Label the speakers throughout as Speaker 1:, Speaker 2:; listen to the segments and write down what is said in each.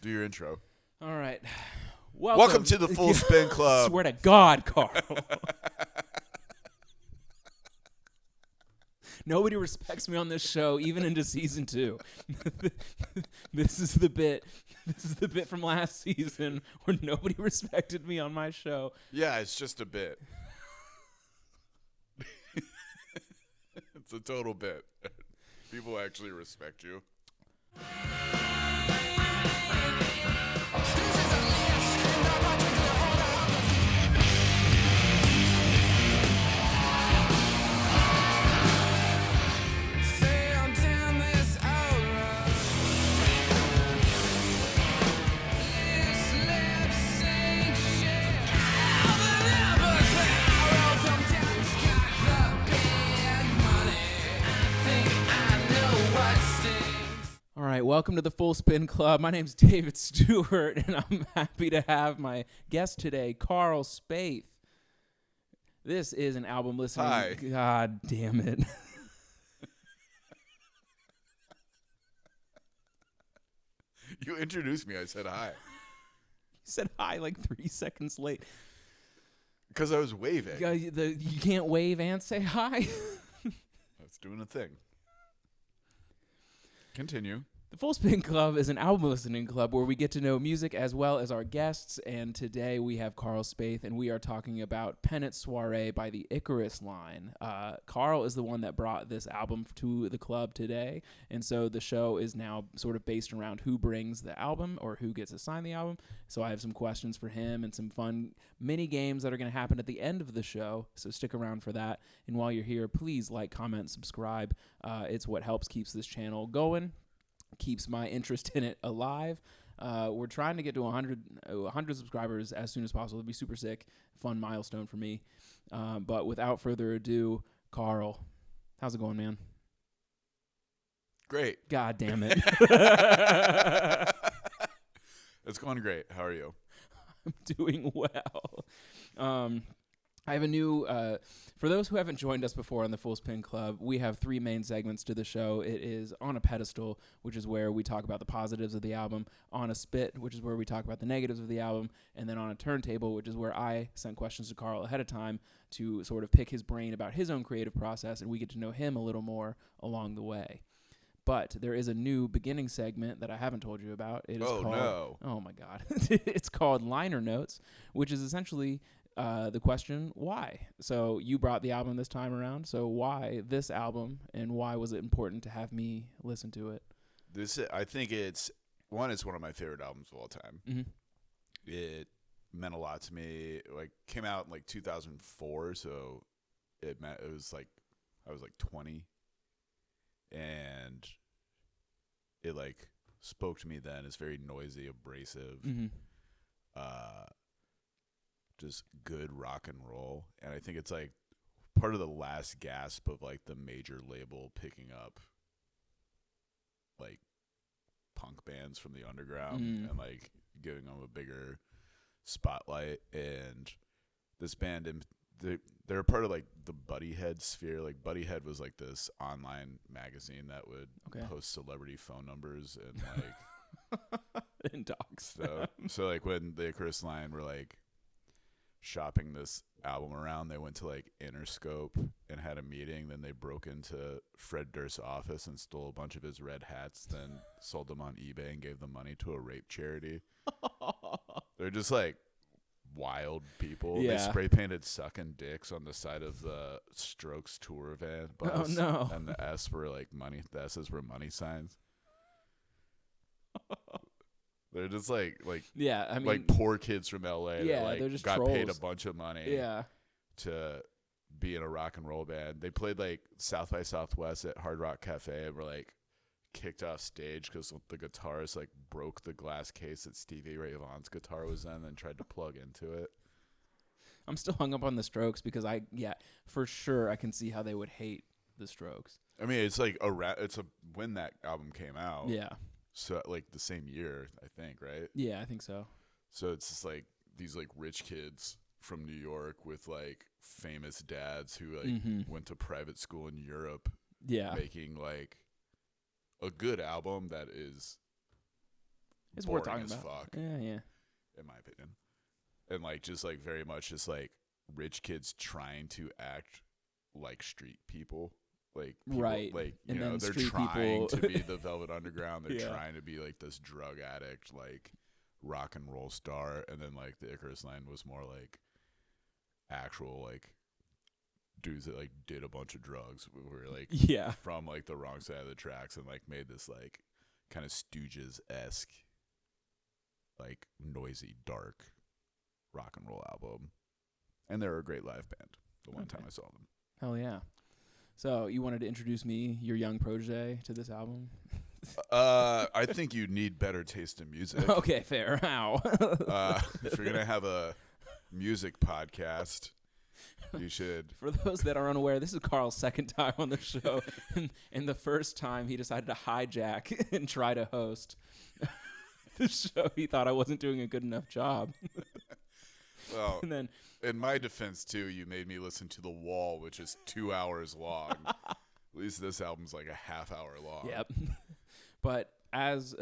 Speaker 1: Do your intro.
Speaker 2: All right.
Speaker 1: Welcome to the Full Spin Club.
Speaker 2: Swear to God, Karl. Nobody respects me on this show, even into season 2. This is the bit. This is the bit from last season where nobody respected me on my show.
Speaker 1: Yeah, it's just a bit. It's a total bit. People actually respect you.
Speaker 2: All right, welcome to the Full Spin Club. My name's David Stewart, and I'm happy to have my guest today, Karl Spaeth. This is an album listening.
Speaker 1: Hi.
Speaker 2: God damn it.
Speaker 1: You introduced me. I said hi.
Speaker 2: You said hi like 3 seconds late.
Speaker 1: Because I was waving.
Speaker 2: You can't wave and say hi.
Speaker 1: I was doing a thing. Continue.
Speaker 2: The Full Spin Club is an album listening club where we get to know music as well as our guests, and today we have Karl Spaeth, and we are talking about Penance, Soiree by the Icarus line. Karl is the one that brought this album to the club today, and so the show is now sort of based around who brings the album or who gets assigned the album. So I have some questions for him and some fun mini games that are going to happen at the end of the show, so stick around for that. And while you're here, please like, comment, subscribe. It's what helps keeps this channel going. Keeps my interest in it alive. We're trying to get to 100 subscribers as soon as possible. It'd be super sick, fun milestone for me. But without further ado, Karl, how's it going, man?
Speaker 1: Great.
Speaker 2: God damn it.
Speaker 1: It's going great. How are you?
Speaker 2: I'm doing well. I have a new, for those who haven't joined us before on the Full Spin Club, we have 3 main segments to the show. It is On a Pedestal, which is where we talk about the positives of the album, On a Spit, which is where we talk about the negatives of the album, and then On a Turntable, which is where I sent questions to Karl ahead of time to sort of pick his brain about his own creative process, and we get to know him a little more along the way. But there is a new beginning segment that I haven't told you about. It is called, oh my God. It's called Liner Notes, which is essentially the question, why? So you brought the album this time around. So why this album, and why was it important to have me listen to it?
Speaker 1: I think it's one of my favorite albums of all time.
Speaker 2: Mm-hmm.
Speaker 1: It meant a lot to me. Like, came out in like 2004, so it was like I was like 20, and it like spoke to me then. It's very noisy, abrasive.
Speaker 2: Mm-hmm.
Speaker 1: Just good rock and roll, and I think it's like part of the last gasp of like the major label picking up like punk bands from the underground and like giving them a bigger spotlight. And this band, they're part of like the Buddy Head sphere. Like, Buddy Head was like this online magazine that would post celebrity phone numbers and like
Speaker 2: and dogs.
Speaker 1: So like when the Icarus line were like shopping this album around, they went to like Interscope and had a meeting. Then they broke into Fred Durst's office and stole a bunch of his red hats, then sold them on eBay and gave the money to a rape charity. They're just like wild people.
Speaker 2: Yeah.
Speaker 1: They spray painted sucking dicks on the side of the Strokes tour van bus.
Speaker 2: Oh no.
Speaker 1: And the S were like money. The S's were money signs. They're just like
Speaker 2: yeah, I mean,
Speaker 1: like poor kids from LA
Speaker 2: yeah,
Speaker 1: that like
Speaker 2: they're just
Speaker 1: got
Speaker 2: trolls.
Speaker 1: paid a bunch of money
Speaker 2: yeah.
Speaker 1: to be in a rock and roll band. They played like South by Southwest at Hard Rock Cafe and were like kicked off stage because the guitarist like broke the glass case that Stevie Ray Vaughan's guitar was in and tried to plug into it.
Speaker 2: I'm still hung up on the Strokes because for sure I can see how they would hate the Strokes.
Speaker 1: I mean, it's like when that album came out.
Speaker 2: Yeah.
Speaker 1: So like the same year, I think, right?
Speaker 2: Yeah, I think so.
Speaker 1: So it's just like these like rich kids from New York with like famous dads who like went to private school in Europe.
Speaker 2: Yeah.
Speaker 1: Making like a good album that is
Speaker 2: It's
Speaker 1: boring
Speaker 2: worth talking
Speaker 1: as
Speaker 2: about.
Speaker 1: fuck,
Speaker 2: Yeah.
Speaker 1: in my opinion. And like just like very much just like rich kids trying to act like street people. Like people,
Speaker 2: Right.
Speaker 1: like
Speaker 2: And
Speaker 1: you know,
Speaker 2: then
Speaker 1: they're
Speaker 2: street
Speaker 1: trying
Speaker 2: people-
Speaker 1: to be the Velvet Underground. They're
Speaker 2: Yeah.
Speaker 1: trying to be like this drug addict, like rock and roll star. And then like the Icarus line was more like actual like dudes that like did a bunch of drugs who were like
Speaker 2: Yeah.
Speaker 1: from like the wrong side of the tracks and like made this like kind of Stooges-esque like noisy dark rock and roll album. And they're a great live band the one time I saw them.
Speaker 2: Hell yeah. So you wanted to introduce me, your young protege, to this album?
Speaker 1: I think you need better taste in music.
Speaker 2: Okay, fair. How?
Speaker 1: If you're gonna have a music podcast, you should.
Speaker 2: For those that are unaware, this is Karl's second time on the show, and the first time he decided to hijack and try to host the show. He thought I wasn't doing a good enough job.
Speaker 1: Well,
Speaker 2: And then,
Speaker 1: in my defense too, you made me listen to The Wall, which is 2 hours long. At least this album's like a half hour long.
Speaker 2: yep. But as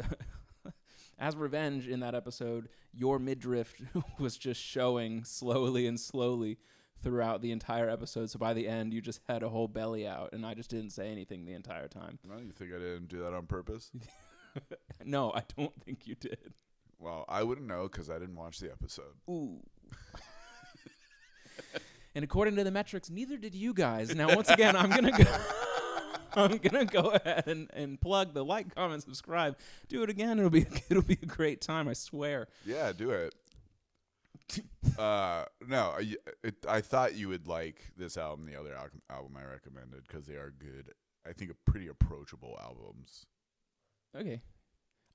Speaker 2: revenge in that episode, your midriff was just showing slowly and slowly throughout the entire episode. So by the end, you just had a whole belly out, and I just didn't say anything the entire time.
Speaker 1: Well, you think I didn't do that on purpose?
Speaker 2: No, I don't think you did.
Speaker 1: Well, I wouldn't know because I didn't watch the episode.
Speaker 2: Ooh. And according to the metrics, neither did you guys. Now, once again, I'm gonna go ahead and plug the like, comment, subscribe. Do it again. It'll be a great time. I swear.
Speaker 1: Yeah, do it. No, I thought you would like this album, the other album I recommended, because they are good. I think pretty approachable albums.
Speaker 2: Okay.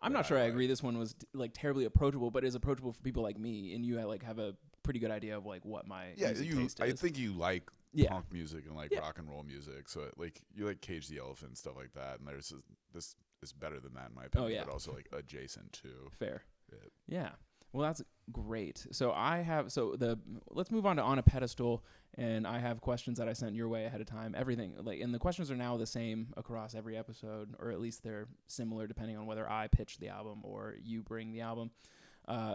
Speaker 2: I'm not sure I agree. This one was like terribly approachable, but is approachable for people like me, and you like have a pretty good idea of like what my music taste is.
Speaker 1: I think you like
Speaker 2: Yeah.
Speaker 1: punk music and like
Speaker 2: Yeah.
Speaker 1: rock and roll music, so like you like Cage the Elephant and stuff like that. And this is better than that in my opinion,
Speaker 2: yeah.
Speaker 1: but also like adjacent to.
Speaker 2: Fair.
Speaker 1: it.
Speaker 2: Yeah. Well, that's great. So let's move on a Pedestal, and I have questions that I sent your way ahead of time. Everything and the questions are now the same across every episode, or at least they're similar depending on whether I pitch the album or you bring the album.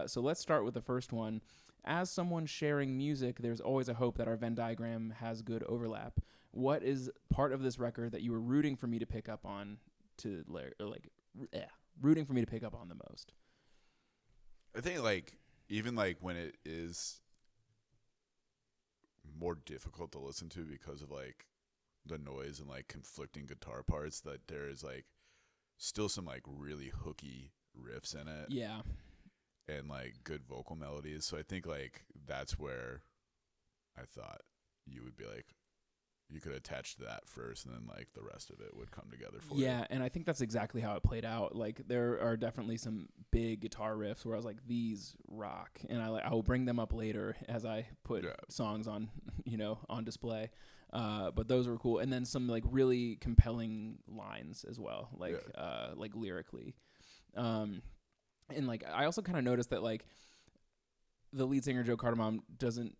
Speaker 2: So let's start with the first one. As someone sharing music, there's always a hope that our Venn diagram has good overlap. What is part of this record that you were rooting for me to pick up on rooting for me to pick up on the most?
Speaker 1: I think like even like when it is more difficult to listen to because of like the noise and like conflicting guitar parts, that there is like still some like really hooky riffs in it.
Speaker 2: Yeah.
Speaker 1: And like good vocal melodies. So I think like that's where I thought you would be like, you could attach to that first, and then like the rest of it would come together for you.
Speaker 2: Yeah, and I think that's exactly how it played out. Like there are definitely some big guitar riffs where I was like, these rock, and I will bring them up later as I put songs on on display. But those were cool, and then some like really compelling lines as well, like lyrically. And like I also kind of noticed that like the lead singer Joe Cardamom doesn't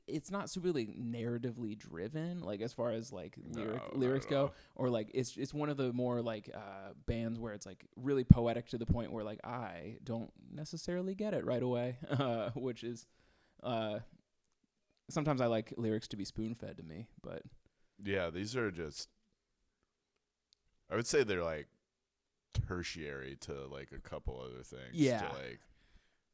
Speaker 2: it's not super like narratively driven, like as far as like lyrics go, or like it's one of the more like bands where it's like really poetic to the point where like I don't necessarily get it right away, which is sometimes I like lyrics to be spoon fed to me, but
Speaker 1: yeah, these are just, I would say they're like tertiary to like a couple other things.
Speaker 2: Yeah.
Speaker 1: To like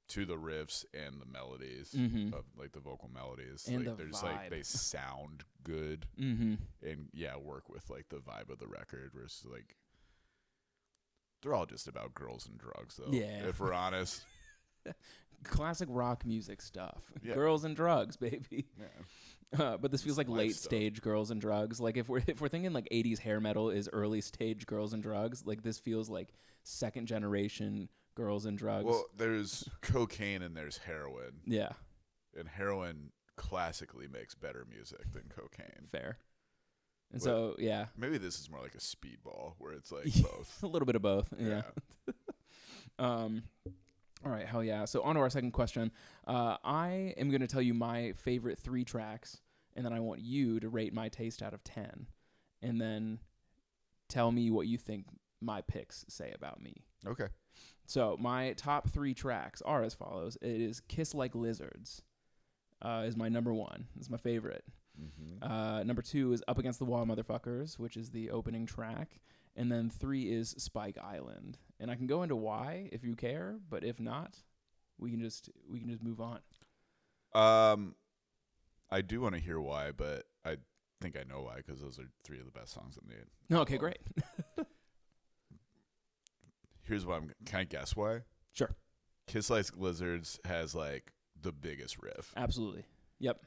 Speaker 1: to the riffs and the melodies of like the vocal melodies.
Speaker 2: And
Speaker 1: like
Speaker 2: the
Speaker 1: they're just
Speaker 2: vibe.
Speaker 1: like they sound good
Speaker 2: mm-hmm.
Speaker 1: and work with like the vibe of the record versus like they're all just about girls and drugs though.
Speaker 2: Yeah.
Speaker 1: If we're honest.
Speaker 2: Classic rock music stuff.
Speaker 1: Yeah.
Speaker 2: Girls and drugs, baby.
Speaker 1: Yeah.
Speaker 2: But this feels like
Speaker 1: life
Speaker 2: late
Speaker 1: stuff.
Speaker 2: stage girls and drugs. Like if we're thinking like 80s hair metal is early stage girls and drugs, like this feels like second generation girls and drugs.
Speaker 1: Well, there's cocaine and there's heroin.
Speaker 2: Yeah.
Speaker 1: And heroin classically makes better music than cocaine.
Speaker 2: Fair. And so, yeah.
Speaker 1: Maybe this is more like a speedball where it's like both.
Speaker 2: A little bit of both. Yeah. All right, hell yeah. So on to our second question. I am going to tell you my favorite 3 tracks, and then I want you to rate my taste out of 10, and then tell me what you think my picks say about me.
Speaker 1: Okay.
Speaker 2: So my top 3 tracks are as follows. It is Kiss Like Lizards is my number 1. It's my favorite.
Speaker 1: Mm-hmm.
Speaker 2: Number 2 is Up Against the Wall Motherfuckers, which is the opening track. And then 3 is Spike Island. And I can go into why if you care, but if not, we can just move on.
Speaker 1: I do want to hear why, but I think I know why because those are 3 of the best songs in the
Speaker 2: No, okay, great.
Speaker 1: Here's why can I guess why?
Speaker 2: Sure.
Speaker 1: Kiss Like Lizards has like the biggest riff.
Speaker 2: Absolutely. Yep.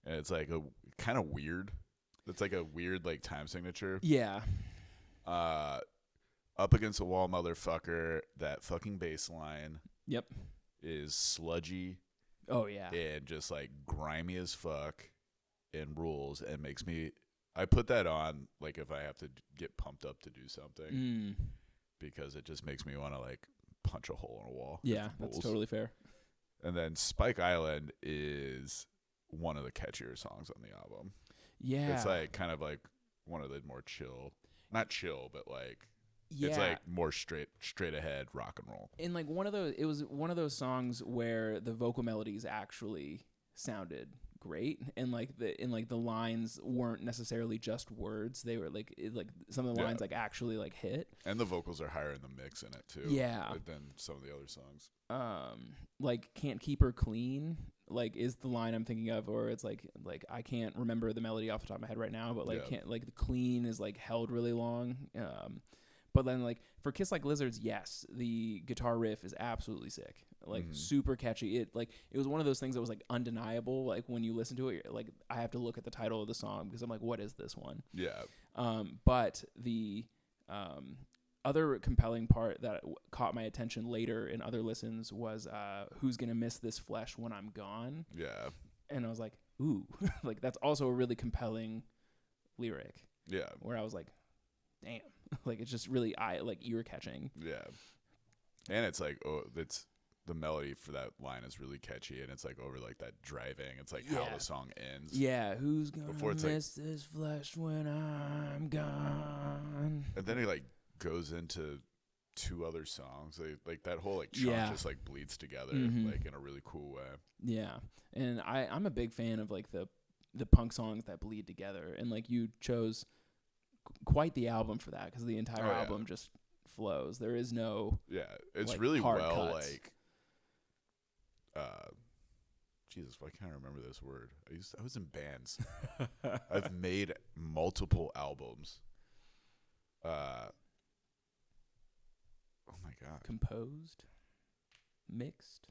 Speaker 1: And it's like a kind of weird. It's like a weird like time signature.
Speaker 2: Yeah.
Speaker 1: Up Against the Wall Motherfucker, that fucking bass line.
Speaker 2: Yep.
Speaker 1: Is sludgy.
Speaker 2: Oh yeah.
Speaker 1: And just like grimy as fuck and rules and makes me I put that on like if I have to get pumped up to do something. Because it just makes me want to like punch a hole in a wall.
Speaker 2: Yeah, that's totally fair.
Speaker 1: And then Spike Island is one of the catchier songs on the album.
Speaker 2: Yeah.
Speaker 1: It's like kind of like one of the more chill, not chill, but like
Speaker 2: yeah.
Speaker 1: It's like more straight ahead rock and roll.
Speaker 2: And like it was one of those songs where the vocal melodies actually sounded great, and like the lines weren't necessarily just words. They were like some of the lines like actually like hit.
Speaker 1: And the vocals are higher in the mix in it too.
Speaker 2: Yeah.
Speaker 1: Than some of the other songs.
Speaker 2: Like Can't Keep Her Clean like is the line I'm thinking of, or it's like I can't remember the melody off the top of my head right now, but like can't like the clean is like held really long. But then like for Kiss Like Lizards, yes, the guitar riff is absolutely sick. Like super catchy. It was one of those things that was like undeniable. Like when you listen to it, you're like I have to look at the title of the song because I'm like, what is this one?
Speaker 1: Yeah.
Speaker 2: But the other compelling part that caught my attention later in other listens was Who's Gonna Miss This Flesh When I'm Gone?
Speaker 1: Yeah.
Speaker 2: And I was like, ooh, like that's also a really compelling lyric.
Speaker 1: Yeah.
Speaker 2: Where I was like, damn. Like it's just really ear catching.
Speaker 1: Yeah. And it's like it's the melody for that line is really catchy, and it's like over like that driving. It's like how the song ends.
Speaker 2: Yeah, who's gonna miss this flesh when I'm gone?
Speaker 1: And then it like goes into 2 other songs. Like that whole like chunk just like bleeds together like in a really cool way.
Speaker 2: Yeah, and I'm a big fan of like the punk songs that bleed together, and like you chose quite the album for that because the entire album just flows. There is no
Speaker 1: it's
Speaker 2: like,
Speaker 1: really
Speaker 2: hard
Speaker 1: well
Speaker 2: cuts.
Speaker 1: like Jesus, why can't I remember this word? I was in bands. I've made multiple albums. Oh my god.
Speaker 2: Composed, mixed,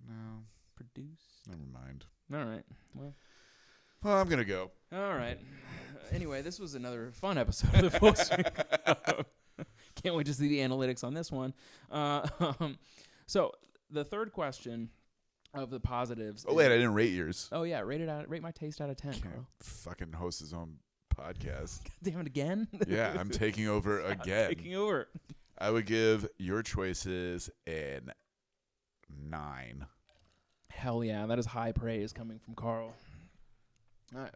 Speaker 1: no,
Speaker 2: produced.
Speaker 1: never mind.
Speaker 2: All right.
Speaker 1: Well, I'm gonna go.
Speaker 2: All right. Anyway, this was another fun episode of the Full Swing. Can't wait to see the analytics on this one. So the third question of the positives.
Speaker 1: Oh wait, I didn't rate yours.
Speaker 2: Oh yeah, rate my taste out of 10. Karl.
Speaker 1: Fucking host his own podcast.
Speaker 2: Damn it again.
Speaker 1: Yeah, I'm taking over again.
Speaker 2: Taking over.
Speaker 1: I would give your choices an 9.
Speaker 2: Hell yeah, that is high praise coming from Karl.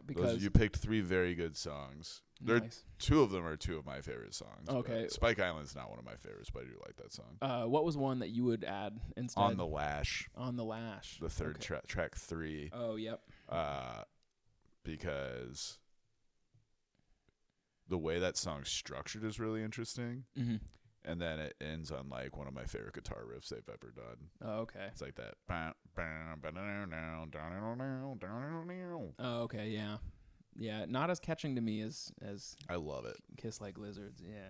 Speaker 2: Because
Speaker 1: you picked 3 very good songs.
Speaker 2: Nice.
Speaker 1: 2 of them are 2 of my favorite songs.
Speaker 2: Okay.
Speaker 1: Spike Island's not one of my favorites, but I do like that song.
Speaker 2: What was one that you would add instead?
Speaker 1: On the Lash.
Speaker 2: On the Lash.
Speaker 1: The third track 3.
Speaker 2: Oh, yep.
Speaker 1: Because the way that song's structured is really interesting.
Speaker 2: Mm-hmm.
Speaker 1: And then it ends on like one of my favorite guitar riffs they've ever done.
Speaker 2: Oh, okay.
Speaker 1: It's like that.
Speaker 2: Oh, okay, yeah. Yeah, not as catching to me as
Speaker 1: I love it.
Speaker 2: Kiss Like Lizards, yeah.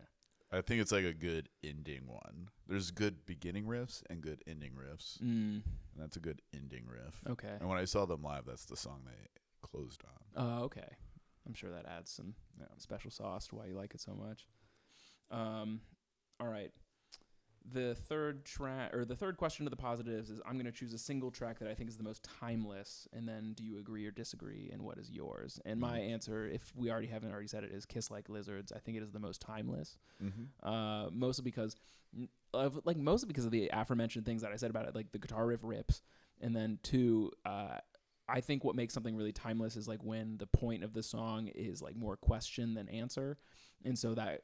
Speaker 1: I think it's like a good ending one. There's good beginning riffs and good ending riffs. And that's a good ending riff.
Speaker 2: Okay.
Speaker 1: And when I saw them live, that's the song they closed on.
Speaker 2: Oh, okay. I'm sure that adds some special sauce to why you like it so much. All right. The third question to the positives is I'm going to choose a single track that I think is the most timeless, and then do you agree or disagree, and what is yours? And my answer, if we haven't already said it, is Kiss Like Lizards. I think it is the most timeless. Mostly because of the aforementioned things that I said about it, like the guitar riff rips, and then 2, I think what makes something really timeless is like when the point of the song is like more question than answer, and so that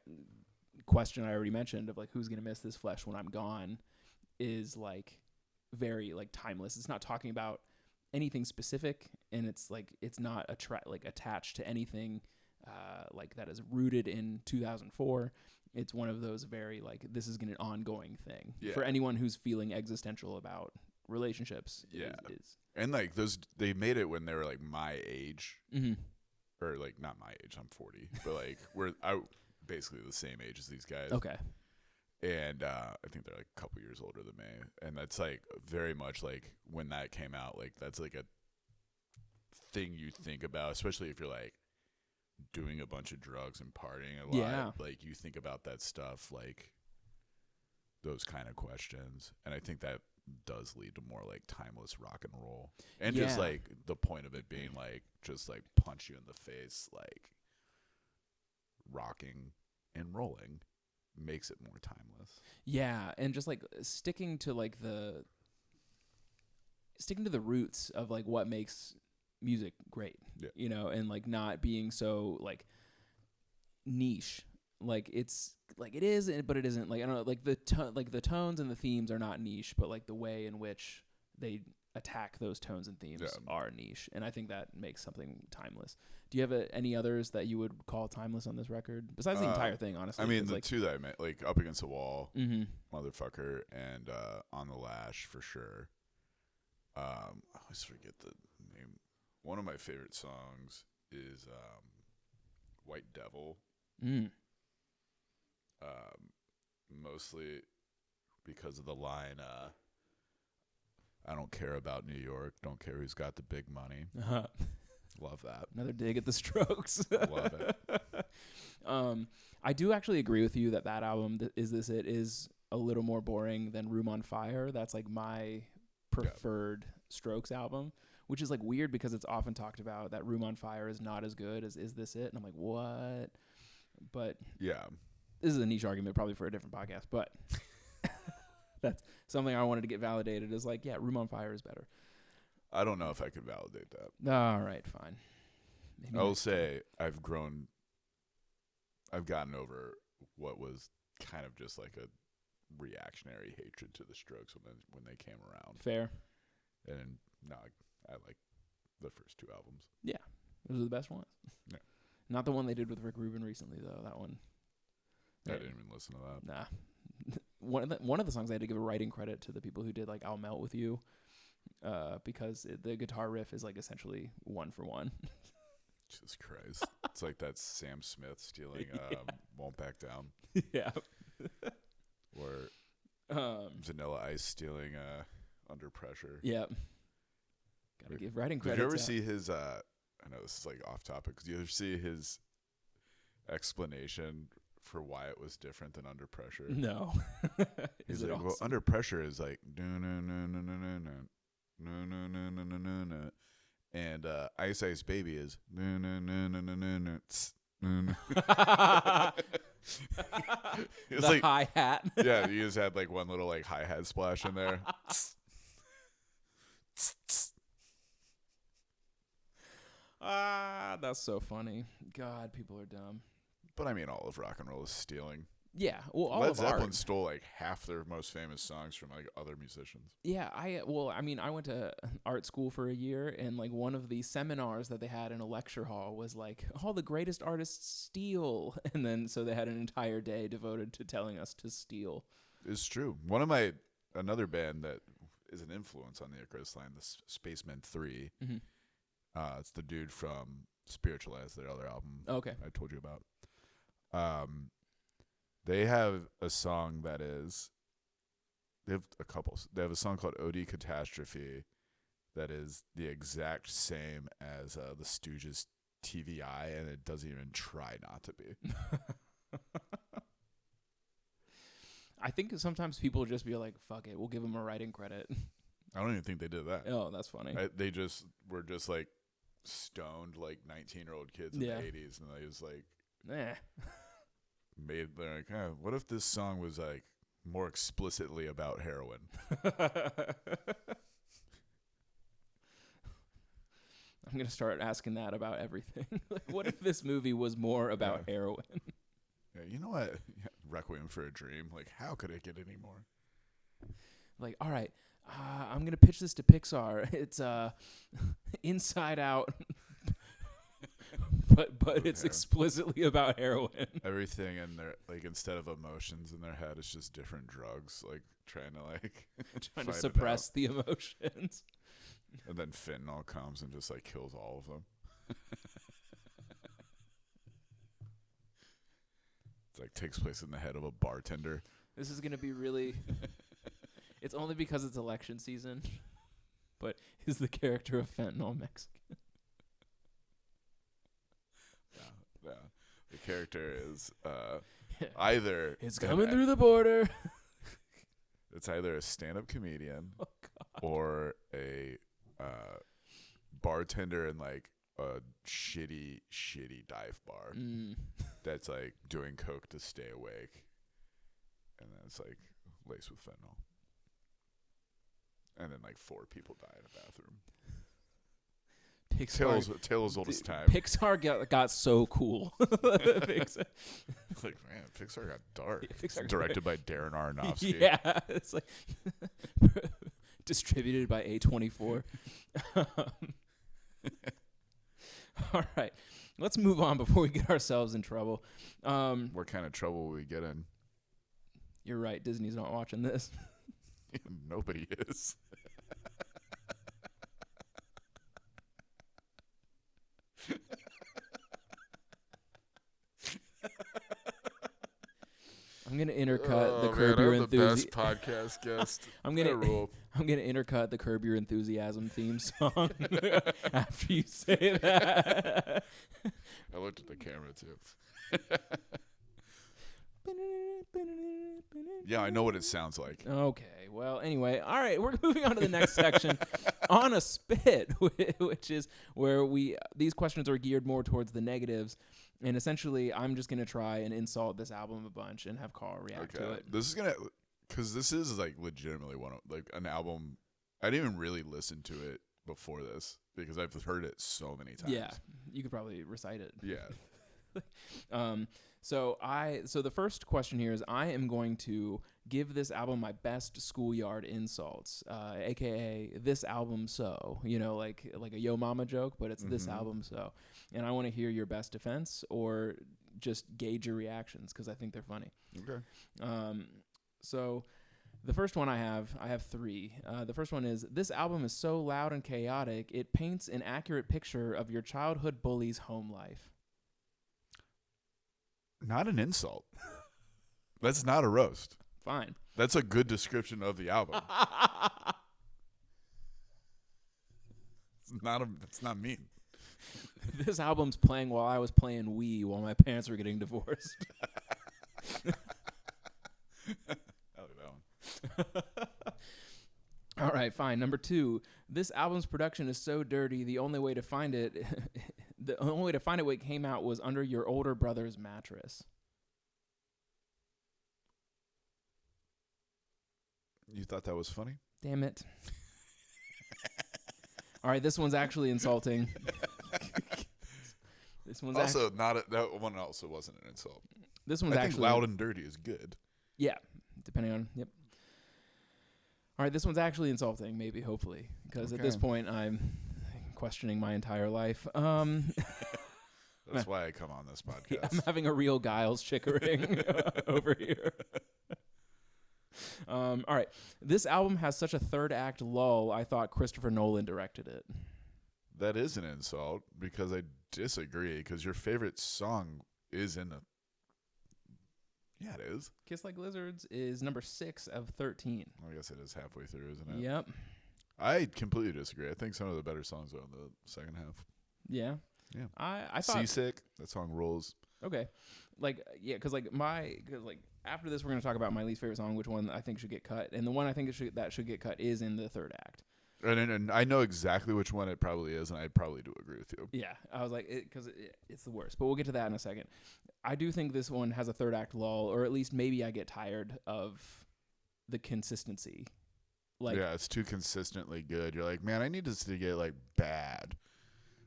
Speaker 2: question I already mentioned of like who's gonna miss this flesh when I'm gone is like very like timeless. It's not talking about anything specific, and it's like it's not attached to anything like that is rooted in 2004. It's one of those very like this is an ongoing thing for anyone who's feeling existential about relationships.
Speaker 1: And like they made it when they were like my age, or like not my age. I'm 40, but like we're basically the same age as these guys.
Speaker 2: Okay.
Speaker 1: And I think they're like a couple years older than me, and that's like very much like when that came out, like that's like a thing you think about, especially if you're like doing a bunch of drugs and partying a lot.
Speaker 2: Yeah.
Speaker 1: Like you think about that stuff, like those kind of questions, and I think that does lead to more like timeless rock and roll, and just like the point of it being like just like punch you in the face, like rocking and rolling makes it more timeless.
Speaker 2: Yeah, and just like sticking to the roots of like what makes music great.
Speaker 1: Yeah.
Speaker 2: You know, and like not being so like niche. Like it's like it is, but it isn't. Like I don't know, like the tones and the themes are not niche, but like the way in which they attack those tones and themes are niche, and I think that makes something timeless. Do you have any others that you would call timeless on this record besides the entire thing? Honestly,
Speaker 1: I mean the
Speaker 2: like,
Speaker 1: two that I meant, like Up Against the Wall, Motherfucker, and On the Lash for sure. I always forget the name. One of my favorite songs is White Devil. Mostly because of the line, I don't care about New York, don't care who's got the big money. Love that.
Speaker 2: Another dig at the Strokes.
Speaker 1: Love it.
Speaker 2: I do actually agree with you that album, Is This It, is a little more boring than Room on Fire. That's like my preferred Strokes album, which is like weird because it's often talked about that Room on Fire is not as good as Is This It? And I'm like, what? But
Speaker 1: yeah,
Speaker 2: this is a niche argument probably for a different podcast, but that's something I wanted to get validated is like, yeah, Room on Fire is better.
Speaker 1: I don't know if I could validate that.
Speaker 2: All right, fine. Maybe
Speaker 1: I will say I've gotten over what was kind of just like a reactionary hatred to the Strokes when they came around.
Speaker 2: Fair.
Speaker 1: And now I like the first two albums.
Speaker 2: Yeah, those are the best ones.
Speaker 1: Yeah.
Speaker 2: Not the one they did with Rick Rubin recently, though. That one.
Speaker 1: I didn't even listen to that.
Speaker 2: Nah. One of the songs I had to give a writing credit to the people who did like I'll Melt With You, because the guitar riff is like essentially one for one.
Speaker 1: Jesus Christ. It's like that Sam Smith stealing Won't Back Down.
Speaker 2: Yeah.
Speaker 1: Or Vanilla Ice stealing Under Pressure.
Speaker 2: Yeah. Gotta give writing credit.
Speaker 1: Did you ever see his I know this is like off topic. Did you ever see his explanation for why it was different than Under Pressure?
Speaker 2: No.
Speaker 1: He's like, awesome? Well, Under Pressure is like no no no no no no no no no no no no no no, and Ice Ice Baby is no no no no no no no.
Speaker 2: The like, hi hat.
Speaker 1: Yeah, he just had like one little like hi hat splash in there.
Speaker 2: That's so funny. God, people are dumb.
Speaker 1: But I mean, all of rock and roll is stealing.
Speaker 2: Yeah, well, all
Speaker 1: Led
Speaker 2: of
Speaker 1: Zeppelin
Speaker 2: art.
Speaker 1: stole like half their most famous songs from like other musicians.
Speaker 2: Yeah, I went to art school for a year, and like one of the seminars that they had in a lecture hall was like all the greatest artists steal, and then so they had an entire day devoted to telling us to steal.
Speaker 1: It's true. Another band that is an influence on the Icarus line, the Spacemen 3.
Speaker 2: Mm-hmm.
Speaker 1: It's the dude from Spiritualize, their other album.
Speaker 2: Okay,
Speaker 1: I told you about. They have a song that is. They have a couple. They have a song called "Ode Catastrophe," that is the exact same as the Stooges' TVI, and it doesn't even try not to be.
Speaker 2: I think sometimes people just be like, "Fuck it, we'll give them a writing credit."
Speaker 1: I don't even think they did that.
Speaker 2: Oh, that's funny.
Speaker 1: They just were just like stoned like 19-year-old kids in the 80s, and they just like they're like, what if this song was like more explicitly about heroin?
Speaker 2: I'm gonna start asking that about everything. Like, what if this movie was more about heroin?
Speaker 1: Yeah, you know what? Requiem for a Dream. Like, how could it get any more?
Speaker 2: like, all right, I'm gonna pitch this to Pixar. It's Inside Out, but it's explicitly about heroin.
Speaker 1: Everything in their like instead of emotions in their head, it's just different drugs, like trying to
Speaker 2: suppress the emotions.
Speaker 1: And then fentanyl comes and just like kills all of them. It's like takes place in the head of a bartender.
Speaker 2: This is gonna be really. It's only because it's election season. But is the character of fentanyl Mexican?
Speaker 1: Yeah. The character is either
Speaker 2: it's coming through the border.
Speaker 1: It's either a stand-up comedian or a bartender in like a shitty dive bar that's like doing coke to stay awake, and then it's like laced with fentanyl, and then like 4 people die in a bathroom. Tale as old as time.
Speaker 2: Pixar got so cool. Pixar.
Speaker 1: Like, man, Pixar got dark. Yeah, it's directed by Darren Aronofsky.
Speaker 2: Yeah, it's like distributed by A24. All right, let's move on before we get ourselves in trouble.
Speaker 1: What kind of trouble will we get in?
Speaker 2: You're right. Disney's not watching this.
Speaker 1: Nobody is.
Speaker 2: I'm gonna intercut the Curb Your Enthusiasm.
Speaker 1: The best podcast guest.
Speaker 2: I'm gonna intercut the Curb Your Enthusiasm theme song after you say that.
Speaker 1: I looked at the camera too. Yeah, I know what it sounds like.
Speaker 2: Okay. Well, anyway, all right. We're moving on to the next section on a spit, which is where these questions are geared more towards the negatives. And essentially, I'm just going to try and insult this album a bunch and have Karl react to it.
Speaker 1: Because this is like legitimately an album. I didn't even really listen to it before this because I've heard it so many times.
Speaker 2: Yeah, you could probably recite it.
Speaker 1: Yeah.
Speaker 2: So the first question here is I am going to give this album my best schoolyard insults, aka this album so, like a Yo Mama joke, but it's this album so. And I want to hear your best defense or just gauge your reactions because I think they're funny.
Speaker 1: Okay.
Speaker 2: So the first one I have 3. The first one is, this album is so loud and chaotic, it paints an accurate picture of your childhood bully's home life. Not
Speaker 1: an insult. That's not a roast.
Speaker 2: Fine.
Speaker 1: That's a good description of the album. It's not mean.
Speaker 2: This album's playing while I was playing Wii while my parents were getting divorced.
Speaker 1: I like that one.
Speaker 2: All right, fine. Number 2, this album's production is so dirty. The only way to find it when it came out was under your older brother's mattress.
Speaker 1: You thought that was funny?
Speaker 2: Damn it. All right, this one's actually insulting. This one's
Speaker 1: also that one also wasn't an insult.
Speaker 2: This one's
Speaker 1: I think loud and dirty is good.
Speaker 2: Yeah, depending on Yep. All right, this one's actually insulting, maybe, hopefully, because at this point I'm questioning my entire life.
Speaker 1: That's why I come on this podcast.
Speaker 2: Yeah, I'm having a real Giles Chickering over here. All right, this album has such a third act lull. I thought Christopher Nolan directed it.
Speaker 1: That is an insult because I disagree. Because your favorite song is in the. Yeah, it is.
Speaker 2: Kiss Like Lizards is number 6 of 13.
Speaker 1: I guess it is halfway through, isn't it?
Speaker 2: Yep.
Speaker 1: I completely disagree. I think some of the better songs are on the second half.
Speaker 2: Yeah.
Speaker 1: Yeah.
Speaker 2: I thought
Speaker 1: Seasick. That song rolls.
Speaker 2: Okay. Because after this we're going to talk about my least favorite song, which one I think should get cut, and the one I think that should get cut is in the third act.
Speaker 1: And I know exactly which one it probably is, and I probably do agree with you.
Speaker 2: Yeah, I was like, because it's the worst. But we'll get to that in a second. I do think this one has a third act lull, or at least maybe I get tired of the consistency.
Speaker 1: Yeah, it's too consistently good. You're like, man, I need this to get bad.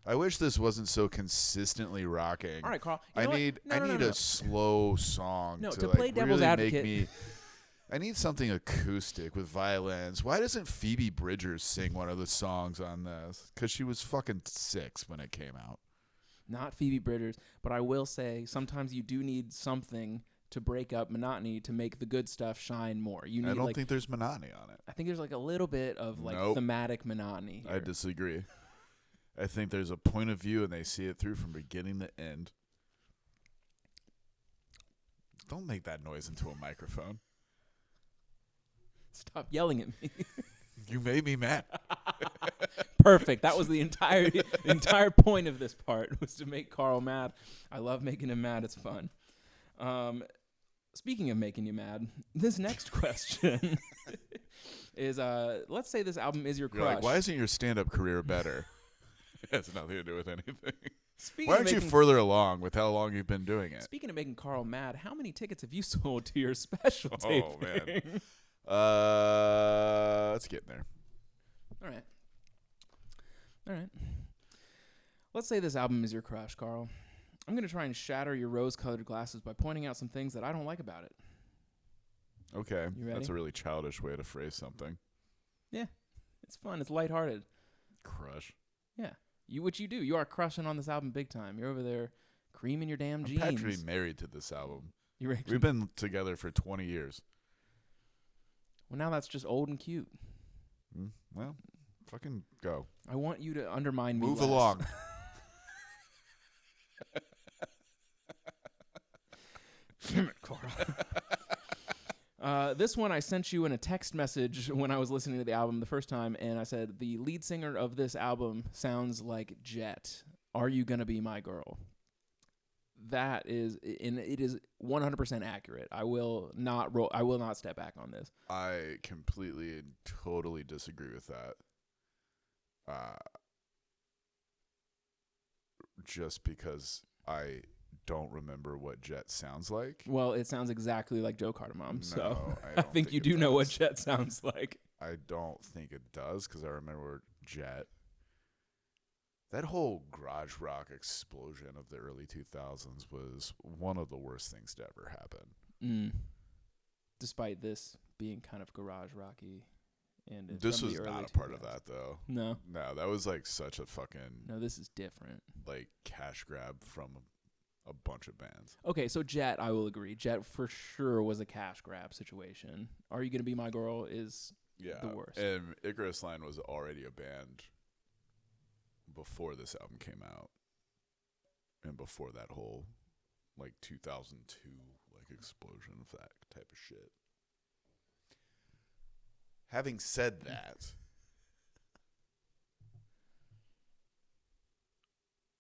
Speaker 1: I wish this wasn't so consistently rocking.
Speaker 2: All right, Karl.
Speaker 1: I need a slow song
Speaker 2: to
Speaker 1: to
Speaker 2: play devil's
Speaker 1: really
Speaker 2: advocate.
Speaker 1: make me. I need something acoustic with violins. Why doesn't Phoebe Bridgers sing one of the songs on this? Because she was fucking 6 when it came out.
Speaker 2: Not Phoebe Bridgers, but I will say sometimes you do need something to break up monotony to make the good stuff shine more. You need,
Speaker 1: I don't think there's monotony on it.
Speaker 2: I think there's like a little bit of like thematic monotony here.
Speaker 1: I disagree. I think there's a point of view and they see it through from beginning to end. Don't make that noise into a microphone.
Speaker 2: Stop yelling at me.
Speaker 1: You made me mad.
Speaker 2: Perfect. That was the entire point of this part, was to make Karl mad. I love making him mad. It's fun. Speaking of making you mad, this next question is, let's say this album is your crush.
Speaker 1: You're like, why isn't your stand-up career better? It has nothing to do with anything.
Speaker 2: Speaking
Speaker 1: Why aren't you further along with how long you've been doing it?
Speaker 2: Speaking of making Karl mad, how many tickets have you sold to your special taping?
Speaker 1: Man. Let's get in there.
Speaker 2: All right. Let's say this album is your crush, Karl. I'm going to try and shatter your rose-colored glasses by pointing out some things that I don't like about it.
Speaker 1: Okay.
Speaker 2: You ready?
Speaker 1: That's a really childish way to phrase something.
Speaker 2: Yeah. It's fun. It's lighthearted.
Speaker 1: Crush.
Speaker 2: Yeah. What you do. You are crushing on this album big time. You're over there creaming your damn jeans.
Speaker 1: I'm practically married to this album.
Speaker 2: We've
Speaker 1: been together for 20 years.
Speaker 2: Well, now that's just old and cute.
Speaker 1: Well, fucking go.
Speaker 2: I want you to undermine me.
Speaker 1: Move
Speaker 2: less.
Speaker 1: along.
Speaker 2: Damn it, Karl. This one I sent you in a text message when I was listening to the album the first time, and I said, the lead singer of this album sounds like Jet. Are you gonna be my girl? That is, and it is 100% accurate. I will not step back on this.
Speaker 1: I completely and totally disagree with that. Just because I don't remember what Jet sounds like.
Speaker 2: Well, it sounds exactly like Joe Cardamom,
Speaker 1: No,
Speaker 2: so
Speaker 1: I
Speaker 2: I think you
Speaker 1: it
Speaker 2: do know what
Speaker 1: does.
Speaker 2: Jet sounds like.
Speaker 1: I don't think it does because I remember Jet. That whole garage rock explosion of the early 2000s was one of the worst things to ever happen.
Speaker 2: Despite this being kind of garage rocky. And
Speaker 1: this was not a part of that, though.
Speaker 2: No,
Speaker 1: that was like such a fucking...
Speaker 2: No, this is different.
Speaker 1: Like cash grab from a bunch of bands.
Speaker 2: Okay, so Jet, I will agree. Jet for sure was a cash grab situation. Are You Gonna Be My Girl is the worst.
Speaker 1: And Icarus Line was already a band before this album came out. And before that whole like 2002 like explosion of that type of shit. Having said that,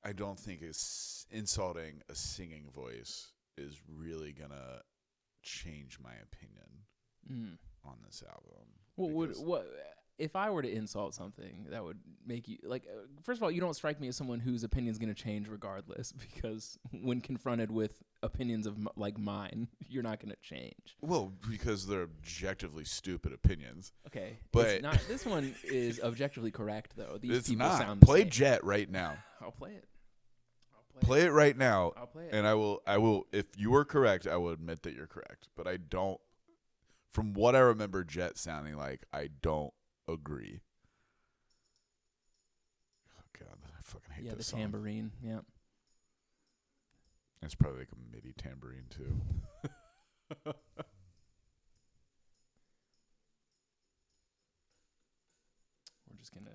Speaker 1: I don't think it's insulting a singing voice is really gonna change my opinion on this album.
Speaker 2: Well, what if I were to insult something that would make you like? First of all, you don't strike me as someone whose opinion's going to change regardless, because when confronted with opinions of like mine, you're not going to change.
Speaker 1: Well, because they're objectively stupid opinions.
Speaker 2: Okay,
Speaker 1: but
Speaker 2: it's not, this one is objectively correct though. These
Speaker 1: it's
Speaker 2: people
Speaker 1: not.
Speaker 2: sound
Speaker 1: Play
Speaker 2: the same.
Speaker 1: Jet right now.
Speaker 2: I'll play it.
Speaker 1: Play it right now.
Speaker 2: I'll play it.
Speaker 1: And I will. If you are correct, I will admit that you're correct. But I don't. From what I remember, Jet sounding like, I don't agree. Oh God, I fucking hate this song.
Speaker 2: Yeah, the tambourine. Yeah.
Speaker 1: It's probably like a MIDI tambourine too.
Speaker 2: We're just gonna.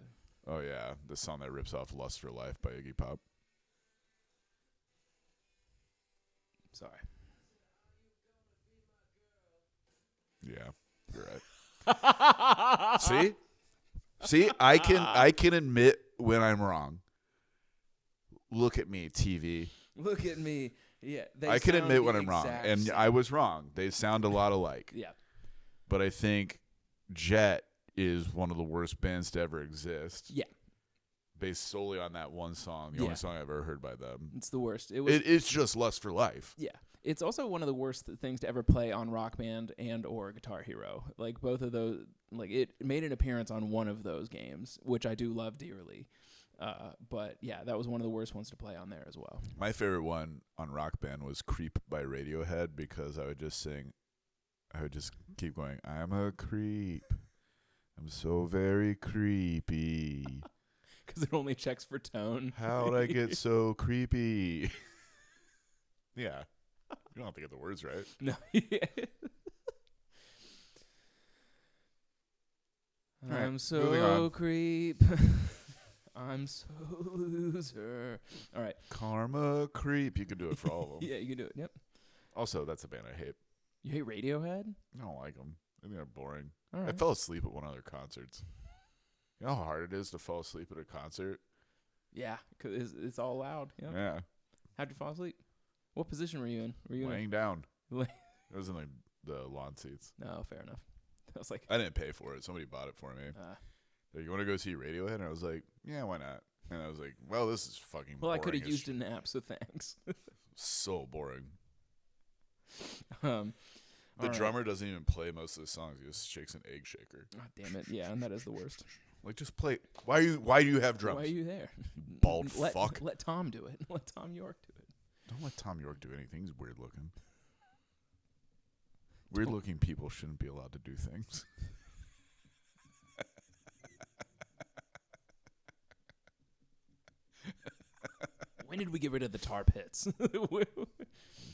Speaker 1: Oh yeah, the song that rips off "Lust for Life" by Iggy Pop.
Speaker 2: Sorry.
Speaker 1: Yeah, you're right. See, I can admit when I'm wrong. Look at me, TV.
Speaker 2: Look at me. Yeah,
Speaker 1: I can admit when I'm wrong, and I was wrong. They sound a lot alike.
Speaker 2: Yeah,
Speaker 1: but I think Jet is one of the worst bands to ever exist.
Speaker 2: Yeah,
Speaker 1: based solely on that one song, the only song I've ever heard by them.
Speaker 2: It's the worst.
Speaker 1: It's just "Lust for Life."
Speaker 2: Yeah. It's also one of the worst things to ever play on Rock Band and or Guitar Hero. Like both of those, like it made an appearance on one of those games, which I do love dearly. But yeah, that was one of the worst ones to play on there as well.
Speaker 1: My favorite one on Rock Band was "Creep" by Radiohead, because I would just sing, I would just keep going. I'm a creep. I'm so very creepy.
Speaker 2: Because it only checks for tone.
Speaker 1: How'd I get so creepy? Yeah. You don't have to get the words right.
Speaker 2: No.
Speaker 1: All right,
Speaker 2: I'm
Speaker 1: moving
Speaker 2: so
Speaker 1: on.
Speaker 2: creep. I'm so loser. All right.
Speaker 1: Karma creep. You can do it for all of them.
Speaker 2: Yeah, you can do it. Yep.
Speaker 1: Also, that's a band I hate.
Speaker 2: You hate Radiohead?
Speaker 1: I don't like them. I think they're boring.
Speaker 2: All
Speaker 1: I
Speaker 2: right.
Speaker 1: fell asleep at one of their concerts. You know how hard it is to fall asleep at a concert?
Speaker 2: Yeah, because it's all loud. Yep.
Speaker 1: Yeah.
Speaker 2: How'd you fall asleep? What position were you in? Were you
Speaker 1: Laying down.
Speaker 2: Lay-
Speaker 1: It was in like the lawn seats.
Speaker 2: No, fair enough. I was like,
Speaker 1: I didn't pay for it. Somebody bought it for me. Like, you want to go see Radiohead? And I was like, yeah, why not? And I was like, well, this is fucking
Speaker 2: well,
Speaker 1: boring.
Speaker 2: I could have
Speaker 1: as
Speaker 2: used a nap, so thanks.
Speaker 1: So boring.
Speaker 2: The
Speaker 1: The
Speaker 2: all right.
Speaker 1: drummer doesn't even play most of the songs. He just shakes an egg shaker.
Speaker 2: God damn it. Yeah, and that is the worst.
Speaker 1: Like, just play. Why do you have drums?
Speaker 2: Why are you there?
Speaker 1: Bald
Speaker 2: let,
Speaker 1: fuck.
Speaker 2: Let Tom do it. Let Tom York do it.
Speaker 1: Don't let Tom York do anything. He's weird looking. Weird looking people shouldn't be allowed to do things.
Speaker 2: When did we get rid of the tar pits?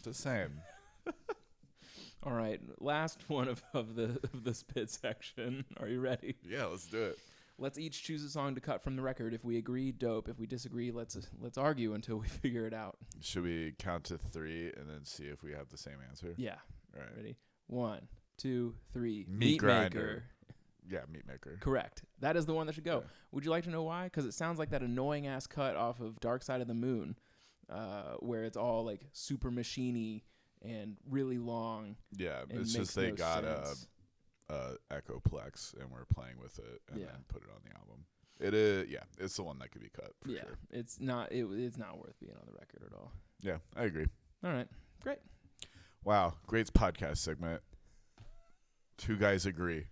Speaker 1: The same.
Speaker 2: All right, last one of this pit section. Are you ready?
Speaker 1: Yeah, let's do it.
Speaker 2: Let's each choose a song to cut from the record. If we agree, dope. If we disagree, let's argue until we figure it out.
Speaker 1: Should we count to 3 and then see if we have the same answer?
Speaker 2: Yeah.
Speaker 1: All right.
Speaker 2: Ready? 1, 2, 3.
Speaker 1: Meat grinder.
Speaker 2: Maker.
Speaker 1: Yeah, Meat Maker.
Speaker 2: Correct. That is the one that should go.
Speaker 1: Yeah.
Speaker 2: Would you like to know why? Because it sounds like that annoying ass cut off of Dark Side of the Moon, where it's all like super machiney and really long.
Speaker 1: Yeah,
Speaker 2: and
Speaker 1: it's
Speaker 2: makes
Speaker 1: just they
Speaker 2: no
Speaker 1: got
Speaker 2: sense.
Speaker 1: a Echoplex and we're playing with it and
Speaker 2: Yeah.
Speaker 1: then put it on the album. It is, yeah, it's the one that could be cut for sure.
Speaker 2: It's not. It's not worth being on the record at all.
Speaker 1: Yeah, I agree.
Speaker 2: All right, great.
Speaker 1: Wow, great podcast segment. Two guys agree.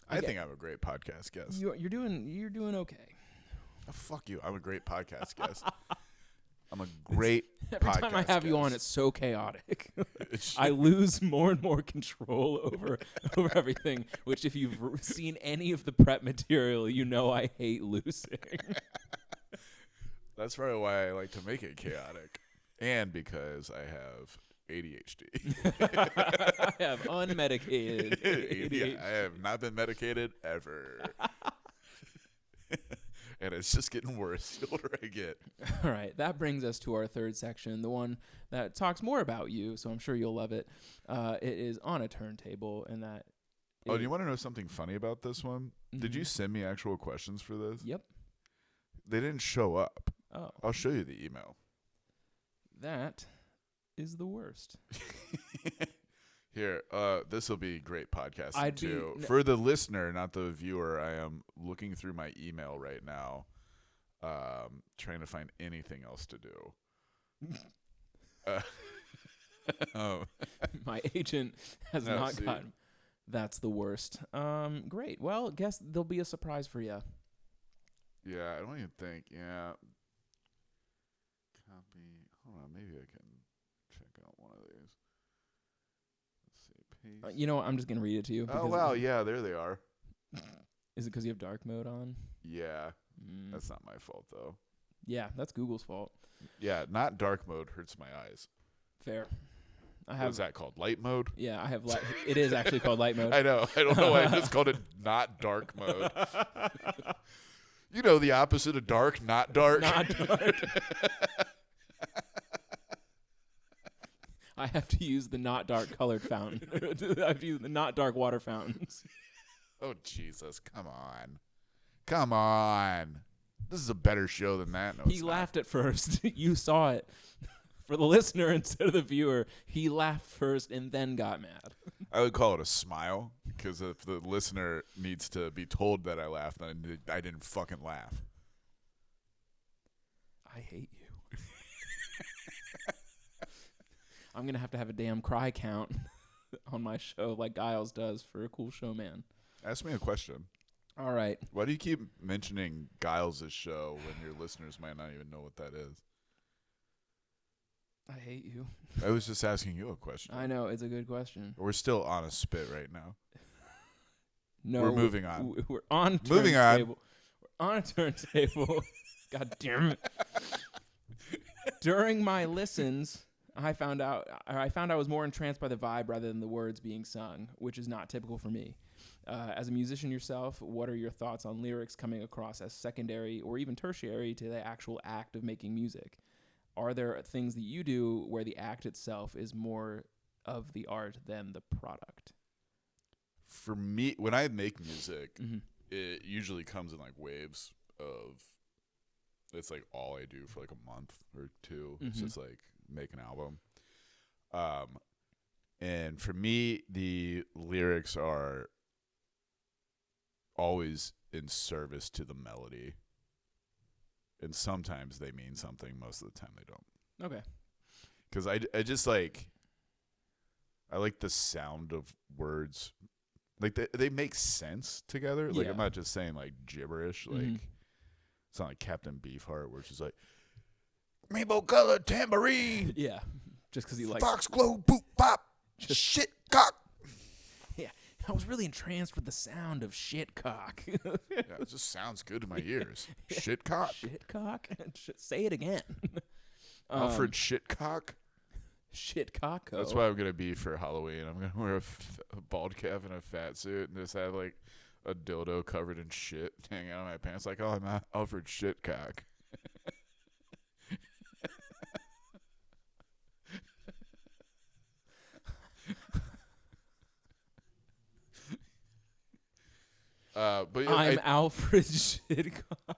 Speaker 1: I
Speaker 2: Okay.
Speaker 1: think I'm a great podcast guest.
Speaker 2: You're doing okay.
Speaker 1: Oh, fuck you. I'm a great podcast guest. I'm a great
Speaker 2: Every
Speaker 1: podcast
Speaker 2: time I have you on,
Speaker 1: guest.
Speaker 2: it's so chaotic.
Speaker 1: It's-
Speaker 2: I lose more and more control over everything. Which, if you've seen any of the prep material, you know I hate losing.
Speaker 1: That's probably why I like to make it chaotic, and because I have ADHD.
Speaker 2: I have unmedicated
Speaker 1: Yeah,
Speaker 2: ADHD.
Speaker 1: I have not been medicated ever. And it's just getting worse the older I get.
Speaker 2: All right, that brings us to our third section, the one that talks more about you, so I'm sure you'll love it. It is On a Turntable, and that...
Speaker 1: Oh, do you want to know something funny about this one? Did you
Speaker 2: Mhm.
Speaker 1: send me actual questions for this?
Speaker 2: Yep.
Speaker 1: They didn't show up.
Speaker 2: Oh,
Speaker 1: I'll show you the email.
Speaker 2: that is the worst.
Speaker 1: Here, this will be great podcasting
Speaker 2: I'd be-
Speaker 1: too.
Speaker 2: n-
Speaker 1: For the listener, not the viewer, I am looking through my email right now, trying to find anything else to do. Um,
Speaker 2: My agent has
Speaker 1: No,
Speaker 2: not
Speaker 1: see.
Speaker 2: gotten... That's the worst. Great. Well, guess there'll be a surprise for you.
Speaker 1: yeah, I don't even think. Yeah. Copy. Hold on, maybe I can check out one of these. Let's see. Paste.
Speaker 2: You know what? I'm just going to read it to you.
Speaker 1: Oh,
Speaker 2: because-
Speaker 1: wow. Yeah, there they are.
Speaker 2: Is it because you have dark mode on?
Speaker 1: Yeah.
Speaker 2: Mm.
Speaker 1: That's not my fault, though.
Speaker 2: Yeah, that's Google's fault.
Speaker 1: Yeah, not dark mode hurts my eyes.
Speaker 2: Fair. I
Speaker 1: What
Speaker 2: have...
Speaker 1: is that called? Light mode?
Speaker 2: Yeah, I have light. It is actually called light mode.
Speaker 1: I know. I don't know why I just called it not dark mode. You know the opposite of dark, not dark.
Speaker 2: Not dark. I have to use the not dark colored fountain. I have to use the not dark water fountains.
Speaker 1: Oh, Jesus. Come on. Come on. This is a better show than that. No,
Speaker 2: He
Speaker 1: it's not.
Speaker 2: laughed at first. You saw it. For the listener instead of the viewer, he laughed first and then got mad.
Speaker 1: I would call it a smile, because if the listener needs to be told that I laughed, then I didn't fucking laugh.
Speaker 2: I hate you. I'm going to have a damn cry count on my show like Giles does for a cool showman.
Speaker 1: Ask me a question.
Speaker 2: All right.
Speaker 1: Why do you keep mentioning Giles' show when your listeners might not even know what that is?
Speaker 2: I hate you.
Speaker 1: I was just asking you a question.
Speaker 2: I know. It's a good question.
Speaker 1: We're still on a spit right now.
Speaker 2: No.
Speaker 1: We're moving on.
Speaker 2: We're on
Speaker 1: Moving on.
Speaker 2: turntable. We're on a turntable. God damn it. During my listens, I found I was more entranced by the vibe rather than the words being sung, which is not typical for me. As a musician yourself, what are your thoughts on lyrics coming across as secondary or even tertiary to the actual act of making music? Are there things that you do where the act itself is more of the art than the product?
Speaker 1: For me, when I make music,
Speaker 2: Mm-hmm.
Speaker 1: it usually comes in like waves of, it's like all I do for like a month or two. It's
Speaker 2: Mhm.
Speaker 1: just like make an album. And for me, the lyrics are always in service to the melody. And sometimes they mean something. Most of the time they don't.
Speaker 2: Okay.
Speaker 1: Because I just like, I like the sound of words. Like they make sense together. Like
Speaker 2: Yeah.
Speaker 1: I'm not just saying like gibberish. Like
Speaker 2: Mhm.
Speaker 1: it's not like Captain Beefheart where she's like, rainbow colored tambourine,
Speaker 2: Yeah. Just because he likes.
Speaker 1: foxglove boop bop,
Speaker 2: Just-
Speaker 1: shit cock.
Speaker 2: Yeah. I was really entranced with the sound of shit cock.
Speaker 1: Yeah, it just sounds good to my ears. Shit cock.
Speaker 2: Shit cock? Say it again.
Speaker 1: Alfred Shitcock.
Speaker 2: Shit cock.
Speaker 1: That's what I'm gonna be for Halloween. I'm gonna wear a bald cap and a fat suit and just have like a dildo covered in shit hanging out of my pants. Like, oh, I'm Alfred Shitcock. But yeah,
Speaker 2: I'm Alfred Shitcock.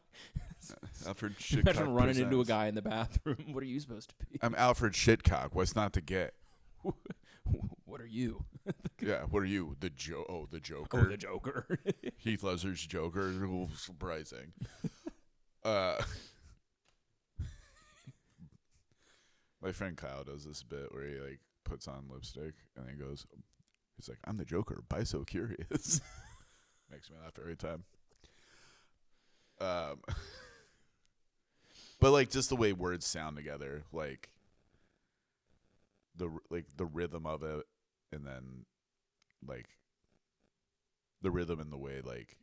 Speaker 1: Alfred Shitcock.
Speaker 2: Imagine running into a
Speaker 1: presents.
Speaker 2: guy in the bathroom. What are you supposed to be?
Speaker 1: I'm Alfred Shitcock. What's not to get?
Speaker 2: What are you?
Speaker 1: Yeah, what are you? The Joker.
Speaker 2: Oh, the Joker.
Speaker 1: Heath Ledger's Joker. Ooh, surprising. My friend Kyle does this bit where he like puts on lipstick and then goes, he's like, I'm the Joker. By so curious. Makes me laugh every time. But like just the way words sound together, like the rhythm of it, and then like the rhythm and the way like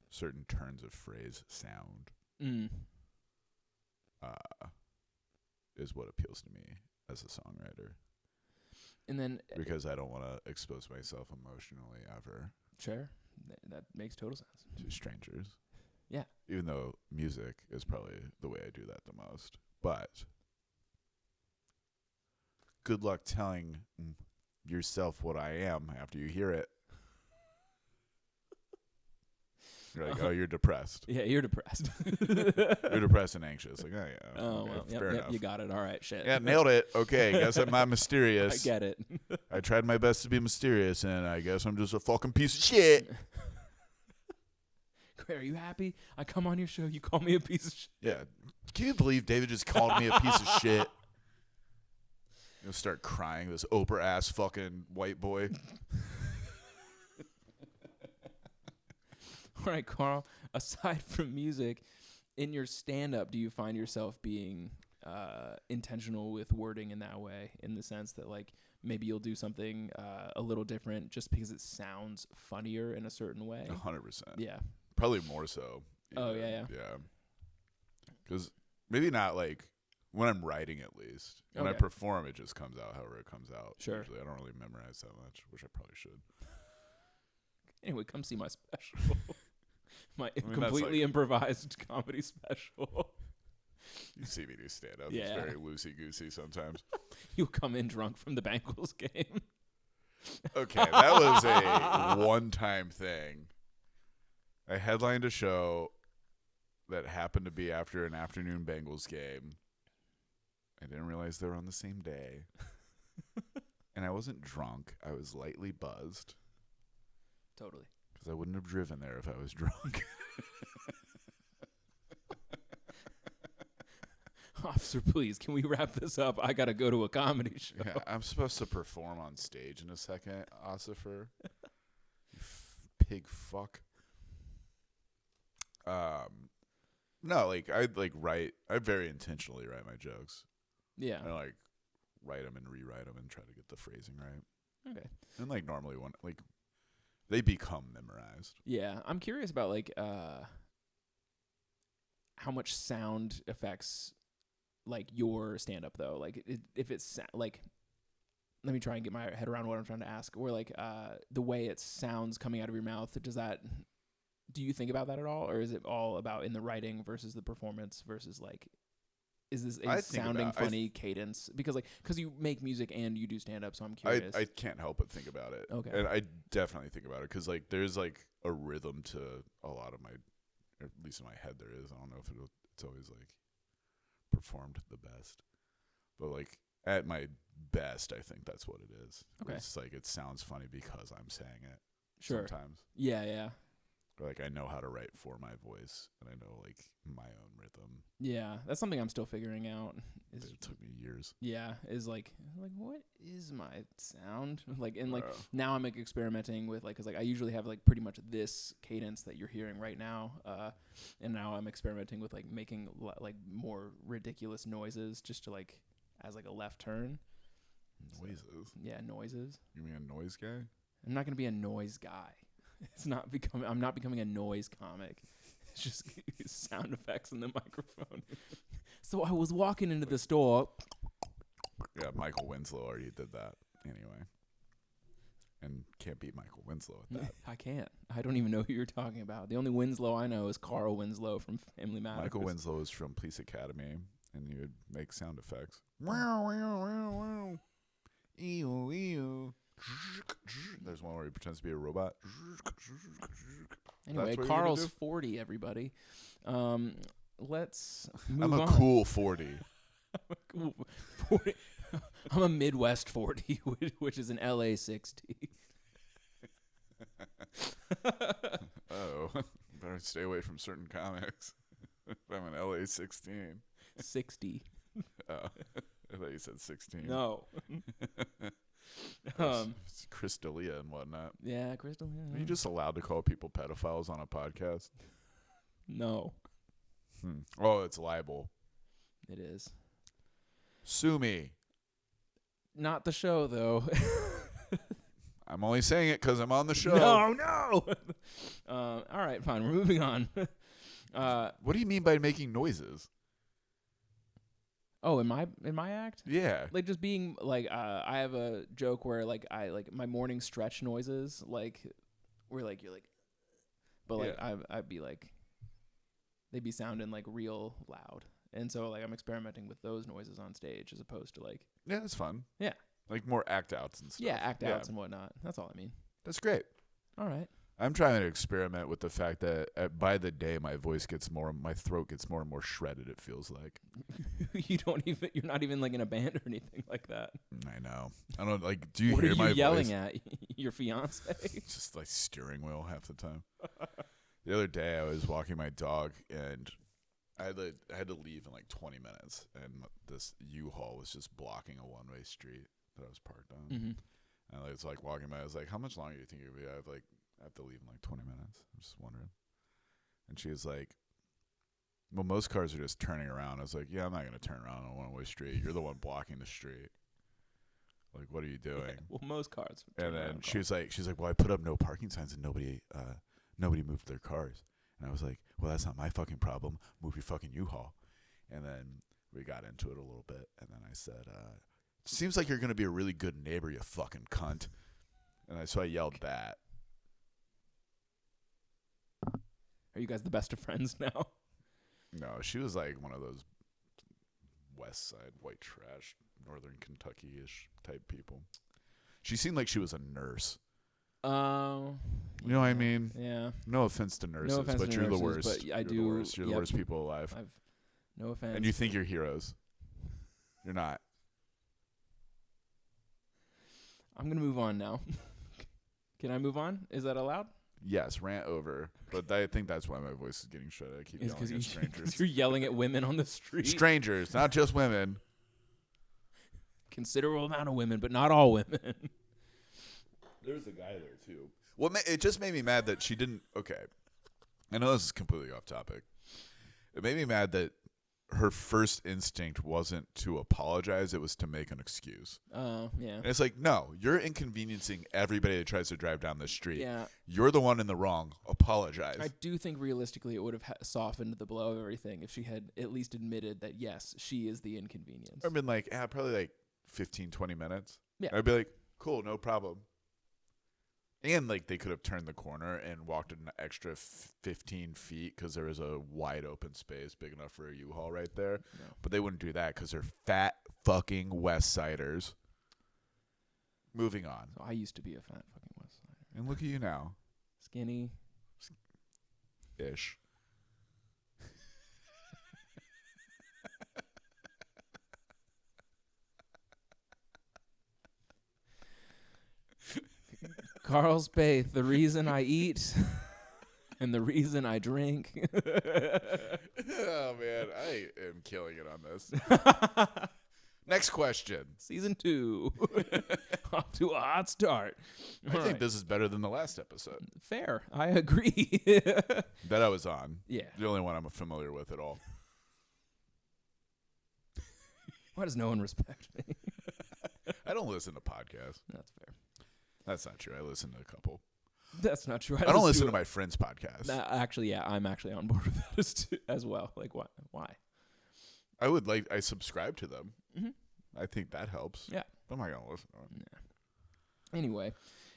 Speaker 1: certain turns of phrase sound is what appeals to me as a songwriter.
Speaker 2: And then
Speaker 1: Because I don't want to expose myself emotionally ever
Speaker 2: sure, that makes total sense.
Speaker 1: to strangers.
Speaker 2: Yeah.
Speaker 1: Even though music is probably the way I do that the most. But good luck telling yourself what I am after you hear it. You're like, oh, you're depressed.
Speaker 2: Yeah, you're depressed.
Speaker 1: You're depressed and anxious. Like, oh, yeah.
Speaker 2: Oh,
Speaker 1: okay,
Speaker 2: well,
Speaker 1: fair
Speaker 2: yep,
Speaker 1: enough.
Speaker 2: you got it. All right, shit.
Speaker 1: Yeah, nailed it. Okay, guess I'm not
Speaker 2: I
Speaker 1: mysterious.
Speaker 2: get it.
Speaker 1: I tried my best to be mysterious, and I guess I'm just a fucking piece of shit.
Speaker 2: Are you happy? I come on your show, you call me a piece of shit.
Speaker 1: Yeah. Can you believe David just called me a piece of shit? You'll start crying, this Oprah-ass fucking white boy.
Speaker 2: All right, Karl, aside from music, in your stand-up, do you find yourself being intentional with wording in that way, in the sense that, like, maybe you'll do something a little different just because it sounds funnier in a certain way?
Speaker 1: 100%.
Speaker 2: Yeah.
Speaker 1: Probably more so.
Speaker 2: Oh,
Speaker 1: even.
Speaker 2: yeah.
Speaker 1: Yeah. Because maybe not, like, when I'm writing at least. When I
Speaker 2: Okay.
Speaker 1: perform, it just comes out however it comes out.
Speaker 2: Sure.
Speaker 1: Usually I don't really memorize that much, which I probably should.
Speaker 2: Anyway, come see my special. My
Speaker 1: mean, that's
Speaker 2: completely
Speaker 1: like-
Speaker 2: improvised comedy special.
Speaker 1: You see me do stand-up.
Speaker 2: Yeah.
Speaker 1: It's very loosey-goosey sometimes.
Speaker 2: You come in drunk from the Bengals game.
Speaker 1: Okay, that was a one-time thing. I headlined a show that happened to be after an afternoon Bengals game. I didn't realize they were on the same day. And I wasn't drunk. I was lightly buzzed.
Speaker 2: Totally.
Speaker 1: Because I wouldn't have driven there if I was drunk.
Speaker 2: Officer, please, can we wrap this up? I got to go to a comedy show.
Speaker 1: Yeah, I'm supposed to perform on stage in a second, Ossifer. You pig fuck. No, like I very intentionally write my jokes.
Speaker 2: Yeah.
Speaker 1: I like write them and rewrite them and try to get the phrasing right.
Speaker 2: Okay.
Speaker 1: And like normally when like they become memorized.
Speaker 2: Yeah, I'm curious about like how much sound affects like your stand up though. Like if it's like, let me try and get my head around what I'm trying to ask. Or like the way it sounds coming out of your mouth, do you think about that at all, or is it all about in the writing versus the performance versus like, is this a sounding funny cadence? Because you make music and you do stand up, so I'm curious.
Speaker 1: I can't help but think about it.
Speaker 2: Okay.
Speaker 1: And I definitely think about it because like there's like a rhythm to a lot of my, or at least in my head there is. I don't know if it's always like performed the best, but like at my best, I think that's what it is.
Speaker 2: Okay.
Speaker 1: It's like it sounds funny because I'm saying it.
Speaker 2: Sure.
Speaker 1: Sometimes.
Speaker 2: Yeah.
Speaker 1: Or like I know how to write for my voice, and I know like my own rhythm.
Speaker 2: Yeah, that's something I'm still figuring out.
Speaker 1: It took me years.
Speaker 2: Yeah, is like what is my sound like? And like now I'm like experimenting with like, cause like I usually have like pretty much this cadence that you're hearing right now, and now I'm experimenting with like making like more ridiculous noises just to like as like a left turn.
Speaker 1: Noises.
Speaker 2: So, yeah, noises.
Speaker 1: You mean a noise guy?
Speaker 2: I'm not gonna be a noise guy. I'm not becoming a noise comic. It's just sound effects in the microphone. So I was walking into the store.
Speaker 1: Yeah, Michael Winslow already did that anyway. And can't beat Michael Winslow at that.
Speaker 2: I can't. I don't even know who you're talking about. The only Winslow I know is Karl Winslow from Family Matters.
Speaker 1: Michael Winslow is from Police Academy, and he would make sound effects. Wow, wow, wow, wow. Ew, ew. There's one where he pretends to be a robot.
Speaker 2: Anyway, Karl's 40, everybody. Let's move on.
Speaker 1: I'm a cool 40.
Speaker 2: Cool 40. I'm a Midwest 40, which is an LA 60.
Speaker 1: Oh, better stay away from certain comics. I'm an LA 16.
Speaker 2: 60.
Speaker 1: Oh, I thought you said 16.
Speaker 2: No.
Speaker 1: It's Chris D'Elia and whatnot.
Speaker 2: Yeah, Crystal. Yeah.
Speaker 1: Are you just allowed to call people pedophiles on a podcast?
Speaker 2: No.
Speaker 1: Oh, it's libel.
Speaker 2: It is.
Speaker 1: Sue me.
Speaker 2: Not the show, though.
Speaker 1: I'm only saying it because I'm on the show.
Speaker 2: No. All right, fine. We're moving on.
Speaker 1: What do you mean by making noises?
Speaker 2: Oh, in my act?
Speaker 1: Yeah.
Speaker 2: Like just being like I have a joke where like I like my morning stretch noises like where like you're like, but like I'd be like they'd be sounding like real loud, and so like I'm experimenting with those noises on stage as opposed to like
Speaker 1: that's fun.
Speaker 2: Yeah.
Speaker 1: Like more act outs and stuff.
Speaker 2: Yeah, act outs and whatnot. That's all I mean.
Speaker 1: That's great.
Speaker 2: All right.
Speaker 1: I'm trying to experiment with the fact that by the day my throat gets more and more shredded. It feels like
Speaker 2: you're not even like in a band or anything like that.
Speaker 1: I know. I don't like. Do you
Speaker 2: what
Speaker 1: hear
Speaker 2: are you
Speaker 1: my
Speaker 2: yelling
Speaker 1: voice?
Speaker 2: at? Your fiance?
Speaker 1: It's just like steering wheel half the time. The other day I was walking my dog and I had to leave in like 20 minutes, and this U-Haul was just blocking a one-way street that I was parked on.
Speaker 2: Mm-hmm.
Speaker 1: And I was like walking by. I was like, "How much longer do you think you'll be?" I have to leave in like 20 minutes. I'm just wondering. And she was like, "Well, most cars are just turning around." I was like, "Yeah, I'm not going to turn around on a one-way street. You're the one blocking the street. Like, what are you doing?"
Speaker 2: Yeah, well, most cars.
Speaker 1: And then she's like, "Well, I put up no parking signs and nobody moved their cars." And I was like, "Well, that's not my fucking problem. Move your fucking U-Haul." And then we got into it a little bit. And then I said, "Seems like you're going to be a really good neighbor, you fucking cunt." And so I yelled that.
Speaker 2: Are you guys the best of friends now?
Speaker 1: No, she was like one of those West Side white trash, Northern Kentucky-ish type people. She seemed like she was a nurse. You know what I mean?
Speaker 2: Yeah.
Speaker 1: No offense to nurses, but you're the worst.
Speaker 2: But
Speaker 1: You're the worst. You're the worst people alive.
Speaker 2: No offense.
Speaker 1: And you think you're heroes. You're not.
Speaker 2: I'm going to move on now. Can I move on? Is that allowed?
Speaker 1: Yes, rant over. But I think that's why my voice is getting shut. I keep yelling at strangers.
Speaker 2: You're yelling at women on the street.
Speaker 1: Strangers, not just women.
Speaker 2: Considerable amount of women, but not all women.
Speaker 1: There's a guy there, too. It just made me mad that she didn't. Okay, I know this is completely off topic. It made me mad that her first instinct wasn't to apologize; it was to make an excuse.
Speaker 2: Oh, yeah.
Speaker 1: And it's like, no, you're inconveniencing everybody that tries to drive down the street.
Speaker 2: Yeah.
Speaker 1: You're the one in the wrong. Apologize.
Speaker 2: I do think realistically it would have softened the blow of everything if she had at least admitted that, yes, she is the inconvenience.
Speaker 1: I've been like, probably like 15, 20 minutes.
Speaker 2: Yeah.
Speaker 1: I'd be like, cool, no problem. And like they could have turned the corner and walked an extra 15 feet because there was a wide open space big enough for a U-Haul right there.
Speaker 2: No.
Speaker 1: But they wouldn't do that because they're fat fucking West Siders. Moving on.
Speaker 2: So I used to be a fat fucking West Sider.
Speaker 1: And look at you now.
Speaker 2: Skinny.
Speaker 1: Ish.
Speaker 2: Karl Spaeth, the reason I eat and the reason I drink.
Speaker 1: Oh, man. I am killing it on this. Next question.
Speaker 2: Season 2. Off to a hot start.
Speaker 1: I think this is better than the last episode
Speaker 2: Fair. I agree.
Speaker 1: that I was on.
Speaker 2: Yeah.
Speaker 1: The only one I'm familiar with at all.
Speaker 2: Why does no one respect me?
Speaker 1: I don't listen to podcasts.
Speaker 2: That's fair.
Speaker 1: That's not true. I listen to a couple.
Speaker 2: That's not true.
Speaker 1: I don't listen to my friends' podcasts.
Speaker 2: Actually, yeah, I'm actually on board with that as well. Like, why?
Speaker 1: I subscribe to them.
Speaker 2: Mm-hmm.
Speaker 1: I think that helps.
Speaker 2: Yeah.
Speaker 1: But I'm not going to listen to them.
Speaker 2: Nah. Anyway,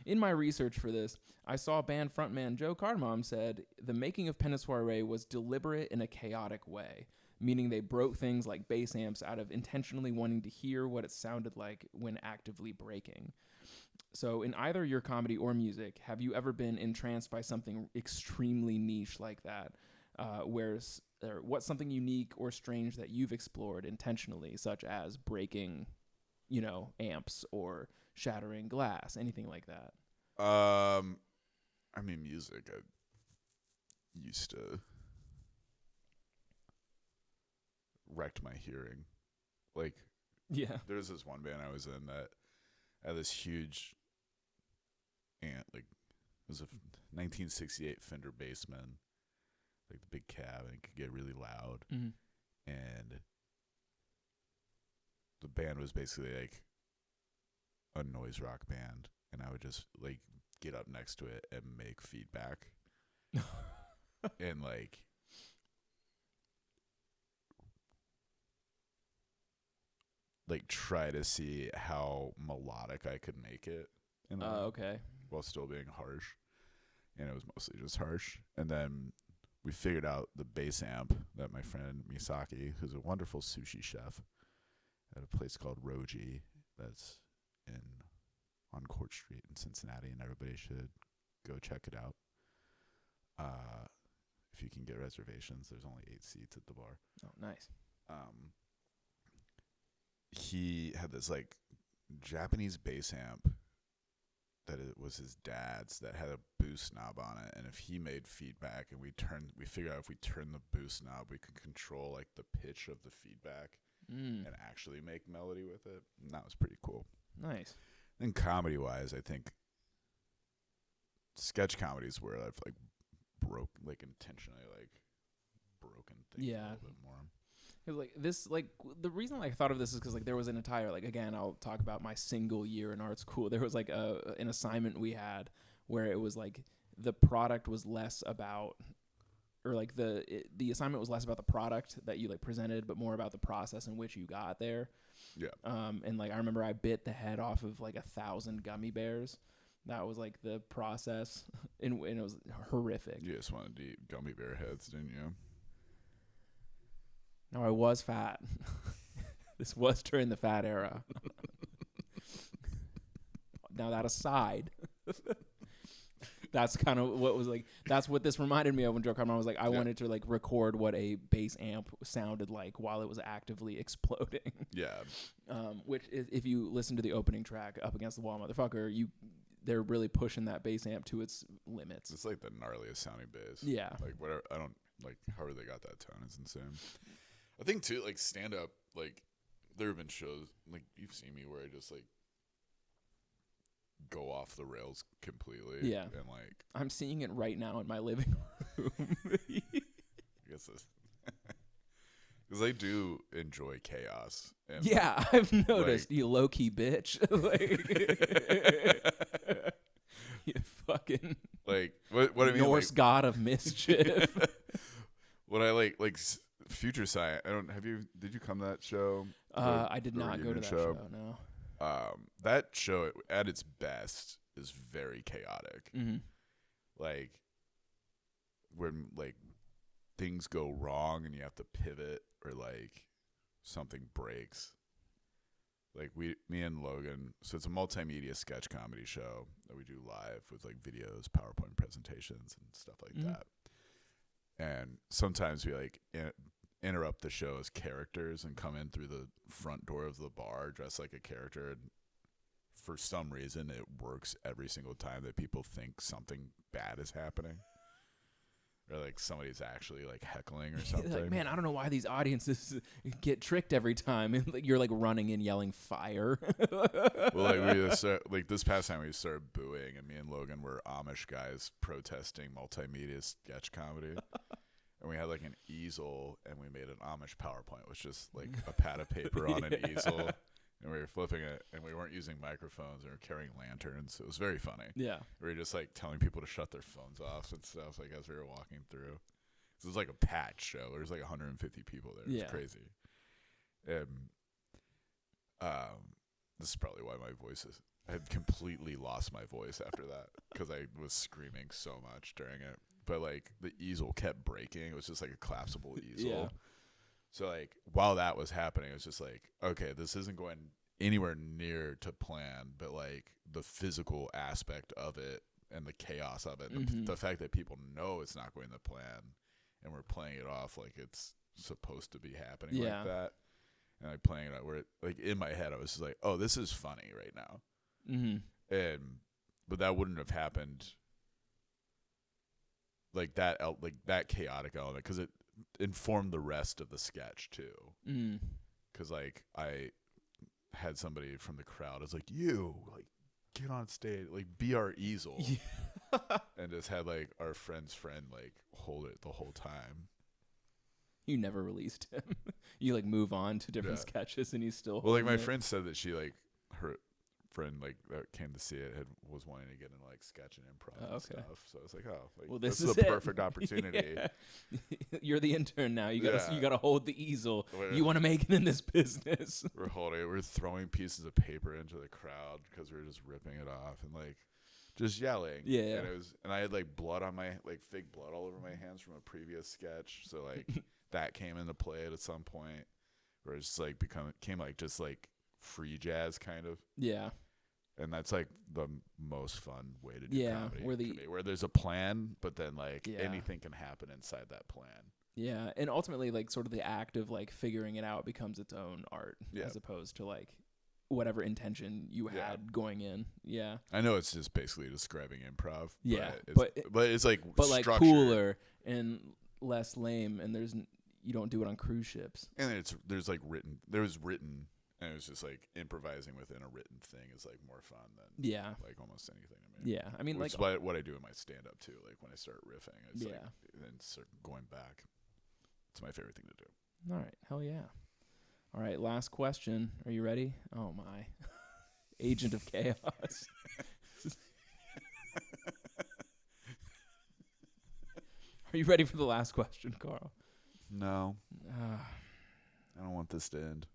Speaker 2: in my research for this, I saw band frontman Joe Cardamom said the making of Penance Soiree was deliberate in a chaotic way, meaning they broke things like bass amps out of intentionally wanting to hear what it sounded like when actively breaking. So in either your comedy or music, have you ever been entranced by something extremely niche like that? What's something unique or strange that you've explored intentionally, such as breaking, amps or shattering glass, anything like that?
Speaker 1: I mean, music. I used to wrecked my hearing. Like,
Speaker 2: yeah,
Speaker 1: there's this one band I was in that had this huge amp, like it was a 1968 Fender Bassman, like the big cab, and it could get really loud.
Speaker 2: Mm-hmm.
Speaker 1: And the band was basically like a noise rock band, and I would just like get up next to it and make feedback and like try to see how melodic I could make it
Speaker 2: okay,
Speaker 1: while still being harsh. And it was mostly just harsh. And then we figured out the bass amp that my friend Misaki, who's a wonderful sushi chef at a place called Roji that's on Court Street in Cincinnati, and everybody should go check it out. If you can get reservations, there's only 8 seats at the bar.
Speaker 2: Oh, nice.
Speaker 1: He had this like Japanese bass amp that it was his dad's that had a boost knob on it, and if he made feedback and we figured out if we turned the boost knob, we could control like the pitch of the feedback and actually make melody with it. And that was pretty cool.
Speaker 2: Nice.
Speaker 1: And comedy wise, I think sketch comedies where I've like intentionally broken things a little bit more.
Speaker 2: The reason I thought of this is because there was an entire again, I'll talk about my single year in art school. There was an assignment we had where it was the product was less about, or the assignment was less about the product that you presented, but more about the process in which you got there.
Speaker 1: Yeah.
Speaker 2: And I remember I bit the head off of 1,000 gummy bears. That was the process, and it was horrific.
Speaker 1: You just wanted to eat gummy bear heads, didn't you?
Speaker 2: No, I was fat. This was during the fat era. Now that aside, that's kind of what was that's what this reminded me of when Joe Carmine was I wanted to record what a bass amp sounded like while it was actively exploding.
Speaker 1: Yeah.
Speaker 2: Which is, if you listen to the opening track, Up Against the Wall, Motherfucker, they're really pushing that bass amp to its limits.
Speaker 1: It's the gnarliest sounding bass.
Speaker 2: Yeah.
Speaker 1: Whatever. I don't however they got that tone is insane. I think too, stand up, there have been shows, you've seen me where I just go off the rails completely.
Speaker 2: Yeah.
Speaker 1: And like,
Speaker 2: I'm seeing it right now in my living room.
Speaker 1: I guess because they do enjoy chaos. And
Speaker 2: Yeah, I've noticed, you low-key bitch. You fucking
Speaker 1: like what I mean,
Speaker 2: Norse
Speaker 1: like,
Speaker 2: god of mischief.
Speaker 1: what I like Future Science. Did you come to that show?
Speaker 2: I did
Speaker 1: the
Speaker 2: not go to
Speaker 1: reunion
Speaker 2: that show, no.
Speaker 1: That show at its best is very chaotic.
Speaker 2: Mm-hmm.
Speaker 1: Like when like things go wrong and you have to pivot, or like something breaks. Like me and Logan, so it's a multimedia sketch comedy show that we do live with like videos, PowerPoint presentations, and stuff like that. And sometimes we like interrupt the show as characters and come in through the front door of the bar dressed like a character. And for some reason, it works every single time that people think something bad is happening. Or like somebody's actually like heckling or something.
Speaker 2: Like, man, I don't know why these audiences get tricked every time. And like, you're like running and yelling fire.
Speaker 1: Well, like this past time we started booing, and me and Logan were Amish guys protesting multimedia sketch comedy. And we had like an easel, and we made an Amish PowerPoint, which is like a pad of paper on an easel. And we were flipping it, and we weren't using microphones. We were carrying lanterns. It was very funny.
Speaker 2: Yeah.
Speaker 1: We were just like telling people to shut their phones off and stuff, like as we were walking through. So it was like a patch show. There was like 150 people there. It was crazy. And this is probably why my voice is. I had completely lost my voice after that because I was screaming so much during it. But like the easel kept breaking. It was just like a collapsible easel.
Speaker 2: Yeah.
Speaker 1: So like while that was happening, it was just like, okay, this isn't going anywhere near to plan, but like the physical aspect of it and the chaos of it, the fact that people know it's not going to plan, and we're playing it off like it's supposed to be happening like that, and like playing it out where it, like in my head I was just like, oh, this is funny right now, but that wouldn't have happened like that chaotic element, because it informed the rest of the sketch too. Because like I had somebody from the crowd, I was like, you like get on stage, like be our easel. And just had like our friend's friend like hold it the whole time.
Speaker 2: You never released him. You like move on to different sketches, and he's still
Speaker 1: well, like my friend said that she like her friend like that came to see it was wanting to get into like sketch and improv and stuff. So I was like, oh, like,
Speaker 2: well, this
Speaker 1: is
Speaker 2: the
Speaker 1: perfect opportunity.
Speaker 2: You're the intern now. You gotta hold the easel. You want to make it in this business.
Speaker 1: We're throwing pieces of paper into the crowd because we were just ripping it off and like just yelling.
Speaker 2: Yeah.
Speaker 1: And I had like blood on my like fake blood all over my hands from a previous sketch. So like that came into play at some point where it's like came like just like free jazz kind of.
Speaker 2: Yeah.
Speaker 1: And that's like the most fun way to do comedy. Where there's a plan, but then like anything can happen inside that plan.
Speaker 2: Yeah, and ultimately like sort of the act of like figuring it out becomes its own art as opposed to like whatever intention you had going in. Yeah.
Speaker 1: I know it's just basically describing improv.
Speaker 2: Yeah.
Speaker 1: But it's like
Speaker 2: like cooler and less lame, and you don't do it on cruise ships.
Speaker 1: And there's written and it was just like improvising within a written thing is like more fun than like almost anything to me.
Speaker 2: Yeah, I mean,
Speaker 1: which
Speaker 2: like
Speaker 1: is what I do in my stand up too. Like when I start riffing, it's like then start going back. It's my favorite thing to do.
Speaker 2: All right, hell yeah. All right, last question. Are you ready? Oh my, agent of chaos. Are you ready for the last question, Karl?
Speaker 1: No. I don't want this to end.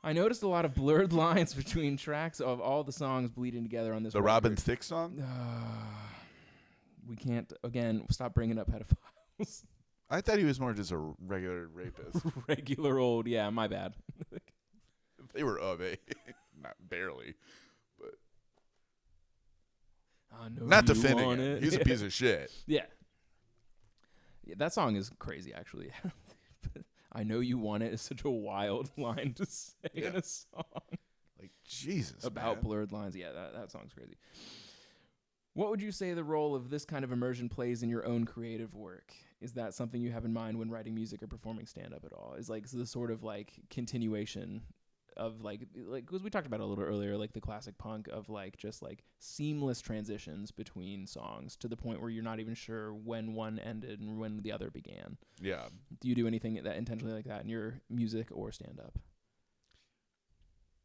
Speaker 2: I noticed a lot of blurred lines between tracks of all the songs bleeding together on this record.
Speaker 1: Robin Thicke song?
Speaker 2: We can't, again, stop bringing up pedophiles.
Speaker 1: I thought he was more just a regular rapist.
Speaker 2: Regular old, yeah, my bad.
Speaker 1: They were of age. Not barely. But not defending him. He's a piece of shit.
Speaker 2: Yeah, that song is crazy, actually. I know you want it is such a wild line to say in a song.
Speaker 1: Like, Jesus,
Speaker 2: about blurred lines. Yeah, that song's crazy. What would you say the role of this kind of immersion plays in your own creative work? Is that something you have in mind when writing music or performing stand-up at all? Is like the sort of like continuation like because we talked about it a little earlier, like the classic punk of like just like seamless transitions between songs to the point where you're not even sure when one ended and when the other began.
Speaker 1: Yeah.
Speaker 2: Do you do anything that intentionally like that in your music or stand up?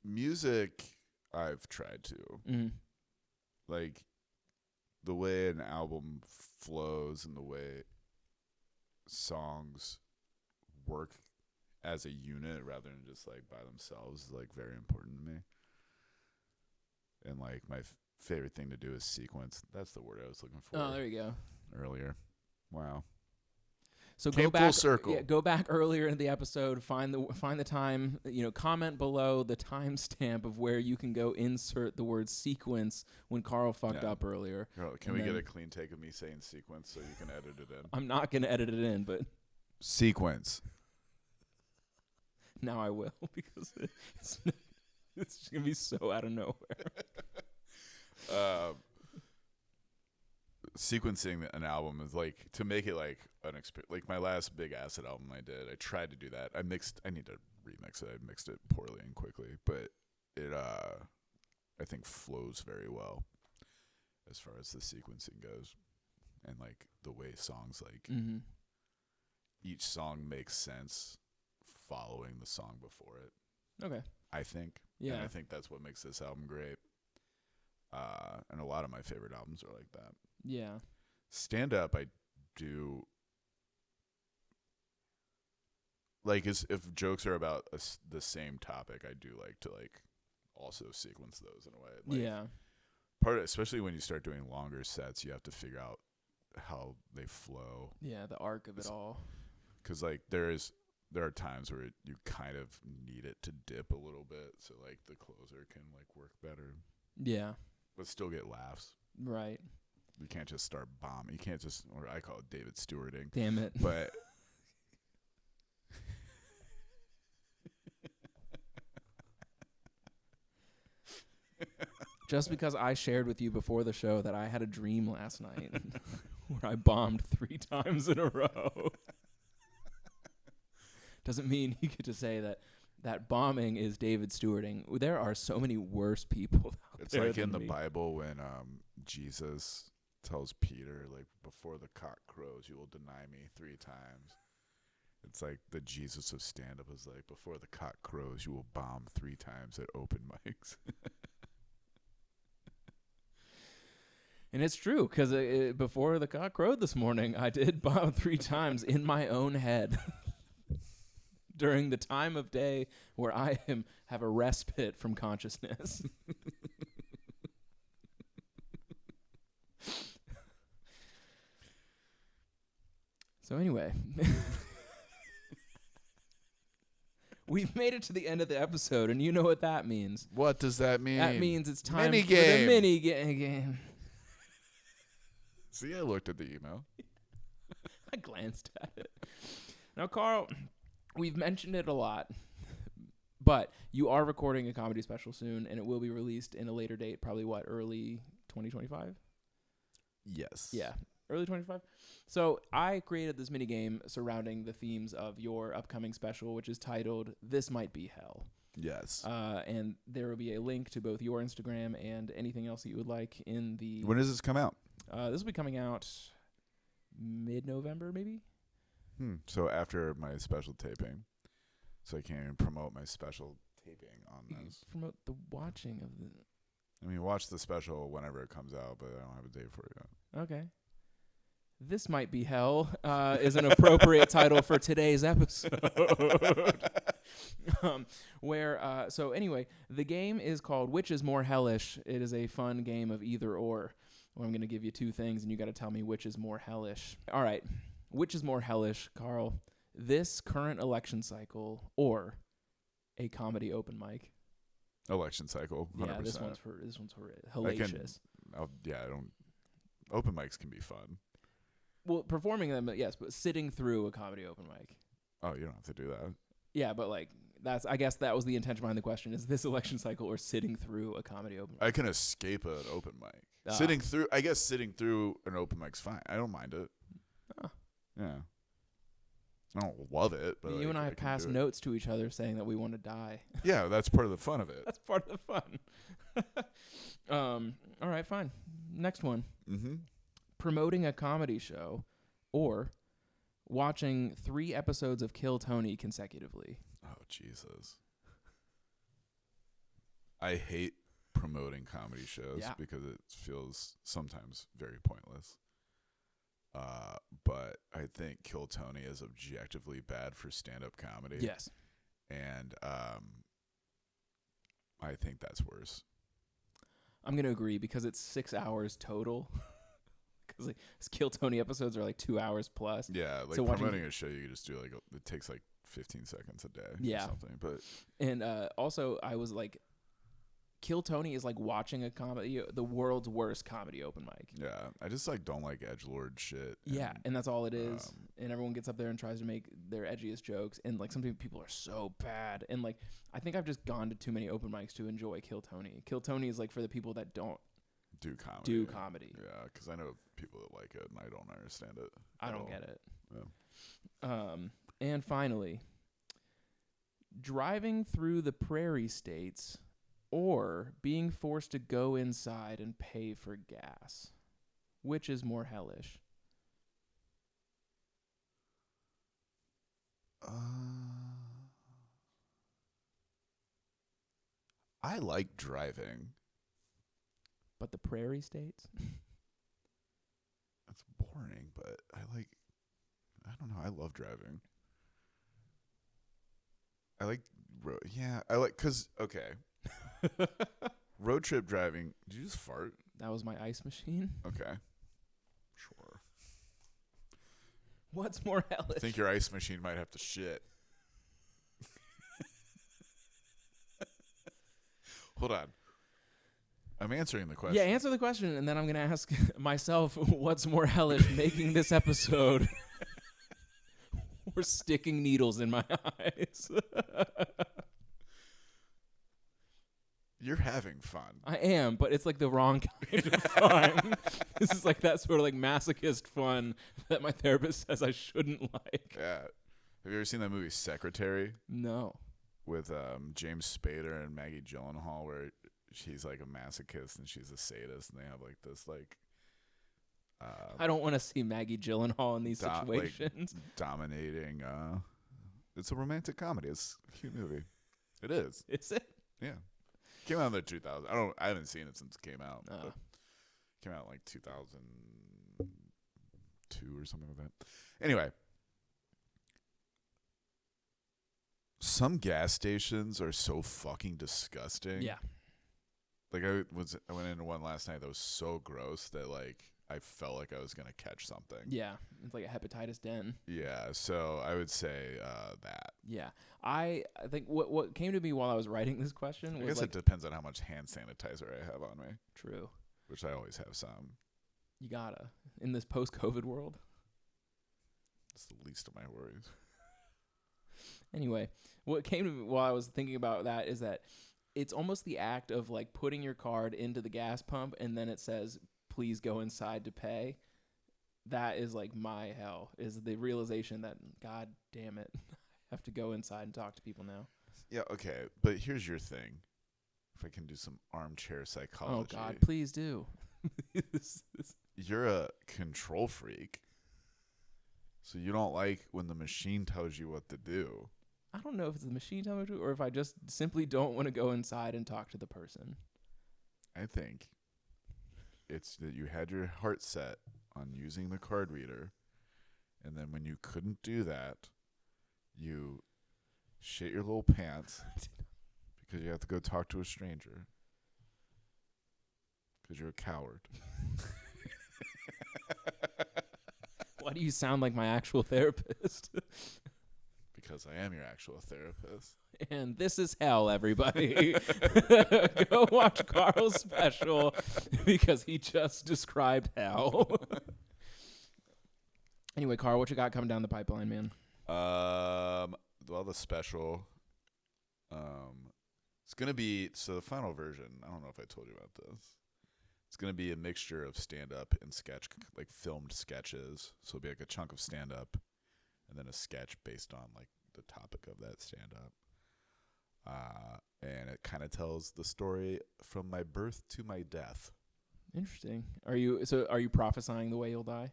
Speaker 1: Music, I've tried to.
Speaker 2: Mm-hmm.
Speaker 1: Like the way an album flows and the way songs work as a unit rather than just like by themselves is like very important to me. And like my favorite thing to do is sequence. That's the word I was looking for.
Speaker 2: Oh, there you go.
Speaker 1: Earlier. Wow.
Speaker 2: So
Speaker 1: Came
Speaker 2: go back,
Speaker 1: full circle.
Speaker 2: Yeah, go back earlier in the episode. Find the time. Comment below the timestamp of where you can go insert the word sequence when Karl fucked up earlier.
Speaker 1: Karl, can we get a clean take of me saying sequence so you can edit it in?
Speaker 2: I'm not gonna edit it in, but
Speaker 1: sequence.
Speaker 2: Now I will because it's just gonna be so out of nowhere.
Speaker 1: Sequencing an album is like to make it like an experience. Like my last big acid album I did, I tried to do that. I need to remix it. I mixed it poorly and quickly, but it I think flows very well as far as the sequencing goes, and like the way songs like each song makes sense following the song before it.
Speaker 2: Okay.
Speaker 1: I think.
Speaker 2: Yeah.
Speaker 1: And I think that's what makes this album great. And a lot of my favorite albums are like that.
Speaker 2: Yeah.
Speaker 1: Stand up, I do. Like, if jokes are about the same topic, I do like to like also sequence those in a way. Like,
Speaker 2: yeah.
Speaker 1: Especially when you start doing longer sets, you have to figure out how they flow.
Speaker 2: Yeah, the arc of it all.
Speaker 1: Because like there are times where you kind of need it to dip a little bit, so like the closer can like work better.
Speaker 2: Yeah.
Speaker 1: But still get laughs.
Speaker 2: Right.
Speaker 1: You can't just start bombing. You can't just, or I call it David Stewarding.
Speaker 2: Damn it.
Speaker 1: But
Speaker 2: just because I shared with you before the show that I had a dream last night where I bombed 3 times in a row doesn't mean you get to say that bombing is David Stewarding. There are so many worse people out
Speaker 1: it's
Speaker 2: there
Speaker 1: like
Speaker 2: than
Speaker 1: in the
Speaker 2: me.
Speaker 1: Bible when Jesus tells Peter, like, before the cock crows, you will deny me 3 times. It's like the Jesus of stand-up is like, before the cock crows, you will bomb 3 times at open mics.
Speaker 2: And it's true, because before the cock crowed this morning, I did bomb 3 times in my own head during the time of day where I have a respite from consciousness. So anyway, we've made it to the end of the episode, and you know what that means.
Speaker 1: What does that mean?
Speaker 2: That means it's time
Speaker 1: mini
Speaker 2: for
Speaker 1: game.
Speaker 2: the mini game.
Speaker 1: See, I looked at the email.
Speaker 2: I glanced at it. Now, Karl, we've mentioned it a lot, but you are recording a comedy special soon, and it will be released in a later date, probably early 2025?
Speaker 1: Yes.
Speaker 2: Yeah, early 25. So I created this mini game surrounding the themes of your upcoming special, which is titled "This Might Be Hell."
Speaker 1: Yes.
Speaker 2: And there will be a link to both your Instagram and anything else that you would like in the.
Speaker 1: When does this come out?
Speaker 2: This will be coming out mid-November, maybe.
Speaker 1: So after my special taping, so I can't even promote my special taping on this.
Speaker 2: Promote the watching of the.
Speaker 1: I mean, watch the special whenever it comes out, but I don't have a date for it yet.
Speaker 2: Okay. This Might Be Hell is an appropriate title for today's episode. So anyway, the game is called Which is More Hellish. It is a fun game of either or. Well, I'm going to give you 2 things, and you got to tell me which is more hellish. All right. Which is more hellish, Karl? This current election cycle or a comedy open mic?
Speaker 1: Election cycle, 100%.
Speaker 2: Yeah, this one's hellacious.
Speaker 1: I don't. Open mics can be fun.
Speaker 2: Well, performing them, yes, but sitting through a comedy open mic.
Speaker 1: Oh, you don't have to do that.
Speaker 2: Yeah, but like I guess that was the intention behind the question: is this election cycle or sitting through a comedy open mic?
Speaker 1: I can escape an open mic. Sitting through an open mic's fine. I don't mind it.
Speaker 2: Huh.
Speaker 1: Yeah. I don't love it, but
Speaker 2: You and I have
Speaker 1: can
Speaker 2: passed
Speaker 1: do it.
Speaker 2: notes to each other saying that we want to die.
Speaker 1: Yeah, that's part of the fun of it.
Speaker 2: That's part of the fun. All right, fine. Next one.
Speaker 1: Mm-hmm.
Speaker 2: Promoting a comedy show or watching 3 episodes of Kill Tony consecutively.
Speaker 1: Oh, Jesus. I hate promoting comedy shows because it feels sometimes very pointless. But I think Kill Tony is objectively bad for stand-up comedy.
Speaker 2: Yes.
Speaker 1: And I think that's worse.
Speaker 2: I'm going to agree because it's 6 hours total. Because like, Kill Tony episodes are like 2 hours plus.
Speaker 1: Yeah, like
Speaker 2: so
Speaker 1: promoting a show, you could just do like, it takes like 15 seconds a day or something. But
Speaker 2: And also, I was like, Kill Tony is like watching a comedy, the world's worst comedy open mic.
Speaker 1: yeah, I just like don't like edgelord shit.
Speaker 2: Yeah, and that's all it is. And everyone gets up there and tries to make their edgiest jokes. And like some people are so bad. And like I think I've just gone to too many open mics to enjoy Kill Tony. Kill Tony is like for the people that don't
Speaker 1: do comedy. Yeah, because I know people that like it, and I don't understand it.
Speaker 2: I don't get it.
Speaker 1: Yeah.
Speaker 2: And finally, driving through the prairie states or being forced to go inside and pay for gas. Which is more hellish?
Speaker 1: I like driving.
Speaker 2: But the prairie states?
Speaker 1: That's boring, but I don't know, I love driving. I like because, okay. Road trip driving. Did you just fart?
Speaker 2: That was my ice machine.
Speaker 1: Okay. Sure.
Speaker 2: What's more hellish?
Speaker 1: I think your ice machine might have to shit. Hold on. I'm answering the question.
Speaker 2: Yeah, answer the question, and then I'm going to ask myself what's more hellish, making this episode or sticking needles in my eyes.
Speaker 1: You're having fun.
Speaker 2: I am, but it's like the wrong kind of fun. This is like that sort of like masochist fun that my therapist says I shouldn't like.
Speaker 1: Yeah. Have you ever seen that movie Secretary?
Speaker 2: No.
Speaker 1: With James Spader and Maggie Gyllenhaal, where she's like a masochist and she's a sadist, and they have like this like.
Speaker 2: I don't want to see Maggie Gyllenhaal in these situations.
Speaker 1: Like, dominating. It's a romantic comedy. It's a cute movie. It is.
Speaker 2: Is it?
Speaker 1: Yeah. Came out in the 2000s. I haven't seen it since it came out. But came out in like 2002 or something like that. Anyway. Some gas stations are so fucking disgusting.
Speaker 2: Yeah.
Speaker 1: Like I went into one last night that was so gross that like I felt like I was gonna catch something.
Speaker 2: Yeah. It's like a hepatitis den.
Speaker 1: Yeah, so I would say that.
Speaker 2: Yeah. I think what came to me while I was writing this question was
Speaker 1: I guess
Speaker 2: like,
Speaker 1: it depends on how much hand sanitizer I have on me.
Speaker 2: True.
Speaker 1: Which I always have some.
Speaker 2: You gotta. In this post-COVID world.
Speaker 1: It's the least of my worries.
Speaker 2: Anyway, what came to me while I was thinking about that is that it's almost the act of like putting your card into the gas pump and then it says, please go inside to pay. That is like my hell, is the realization that, God damn it, I have to go inside and talk to people now.
Speaker 1: Yeah, okay, but here's your thing. If I can do some armchair psychology.
Speaker 2: Oh, God, please do.
Speaker 1: You're a control freak, so you don't like when the machine tells you what to do.
Speaker 2: I don't know if it's the machine telling me to or if I just simply don't want to go inside and talk to the person.
Speaker 1: I think it's that you had your heart set on using the card reader, and then when you couldn't do that, you shit your little pants because you have to go talk to a stranger because you're a coward.
Speaker 2: Why do you sound like my actual therapist?
Speaker 1: Because I am your actual therapist.
Speaker 2: And this is hell, everybody. Go watch Karl's special because he just described hell. Anyway, Karl, what you got coming down the pipeline, man?
Speaker 1: Well, the special. It's gonna be the final version. I don't know if I told you about this. It's gonna be a mixture of stand-up and sketch, like filmed sketches. So it'll be like a chunk of stand-up, and then a sketch based on like the topic of that stand-up. And it kind of tells the story from my birth to my death.
Speaker 2: Interesting. Are you prophesying the way you'll die?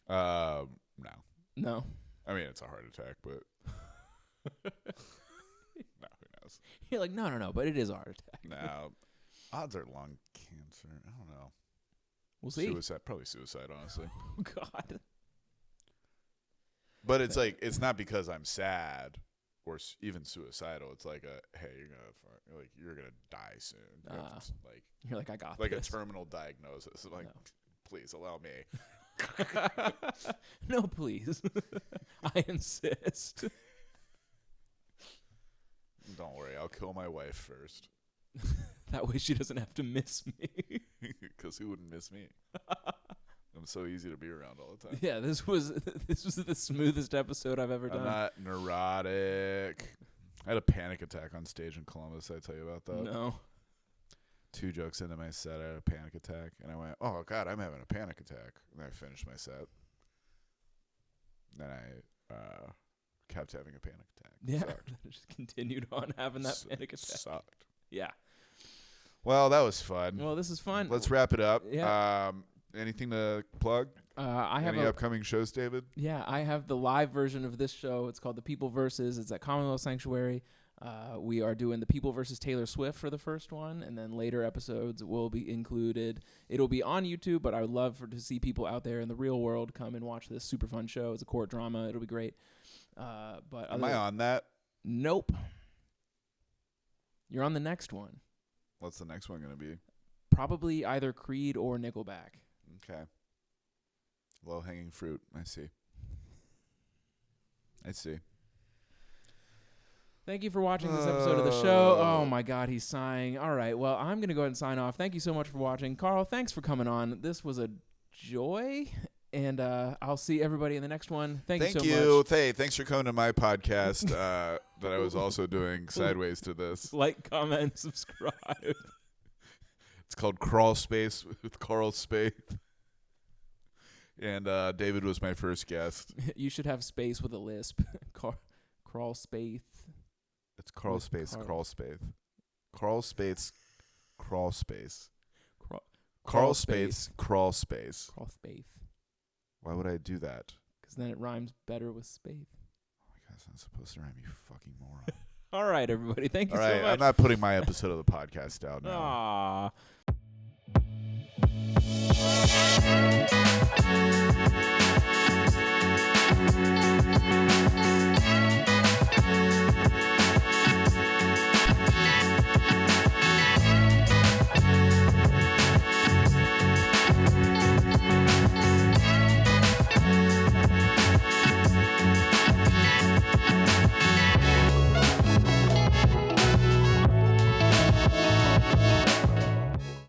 Speaker 1: No.
Speaker 2: No.
Speaker 1: I mean, it's a heart attack, but no, who knows?
Speaker 2: You're like, no, but it is a heart attack.
Speaker 1: No, odds are lung cancer. I don't know.
Speaker 2: We'll see.
Speaker 1: Probably suicide, honestly.
Speaker 2: Oh, God.
Speaker 1: But it's like, it's not because I'm sad or even suicidal. It's like hey, you're gonna die soon.
Speaker 2: You're like, I got
Speaker 1: like
Speaker 2: this.
Speaker 1: A terminal diagnosis. Like, please allow me.
Speaker 2: No, please. I insist.
Speaker 1: Don't worry, I'll kill my wife first.
Speaker 2: That way she doesn't have to miss me.
Speaker 1: Because who wouldn't miss me? I'm so easy to be around all the time.
Speaker 2: Yeah, this was the smoothest episode I've ever done.
Speaker 1: I'm not neurotic. I had a panic attack on stage in Columbus. Did I tell you about that?
Speaker 2: No.
Speaker 1: 2 jokes into my set, I had a panic attack, and I went, "Oh God, I'm having a panic attack." And then I finished my set. Then I kept having a panic attack.
Speaker 2: Yeah, just continued on having that panic attack.
Speaker 1: Sucked.
Speaker 2: Yeah.
Speaker 1: Well, that was fun.
Speaker 2: Well, this is fun.
Speaker 1: Let's wrap it up.
Speaker 2: Yeah.
Speaker 1: Anything to plug?
Speaker 2: I have
Speaker 1: any upcoming shows, David?
Speaker 2: Yeah, I have the live version of this show. It's called The People Versus. It's at Commonwealth Sanctuary. We are doing The People versus Taylor Swift for the first one, and then later episodes will be included. It'll be on YouTube, but I would love to see people out there in the real world come and watch this super fun show. It's a court drama. It'll be great. But
Speaker 1: am I on that?
Speaker 2: Nope. You're on the next one.
Speaker 1: What's the next one going to be?
Speaker 2: Probably either Creed or Nickelback.
Speaker 1: Okay. Low-hanging fruit. I see.
Speaker 2: Thank you for watching this episode of the show. Oh, my God, he's sighing. All right, well, I'm going to go ahead and sign off. Thank you so much for watching. Karl, thanks for coming on. This was a joy, and I'll see everybody in the next one. Thank you so much.
Speaker 1: Hey, thanks for coming to my podcast that I was also doing sideways to this.
Speaker 2: Like, comment, subscribe.
Speaker 1: It's called Crawl Space with Karl Spaeth. And David was my first guest.
Speaker 2: You should have space with a lisp. Crawl Spaeth.
Speaker 1: It's Karl Space, Crawl Spaeth. Karl Space, Crawl Space. Karl Space, Crawl Space.
Speaker 2: Crawl Spaeth.
Speaker 1: Why would I do that?
Speaker 2: Because then it rhymes better with Spaeth.
Speaker 1: Oh my God, it's not supposed to rhyme, you fucking moron.
Speaker 2: All right, everybody. Thank you so much.
Speaker 1: I'm not putting my episode of the podcast out now.
Speaker 2: Aww.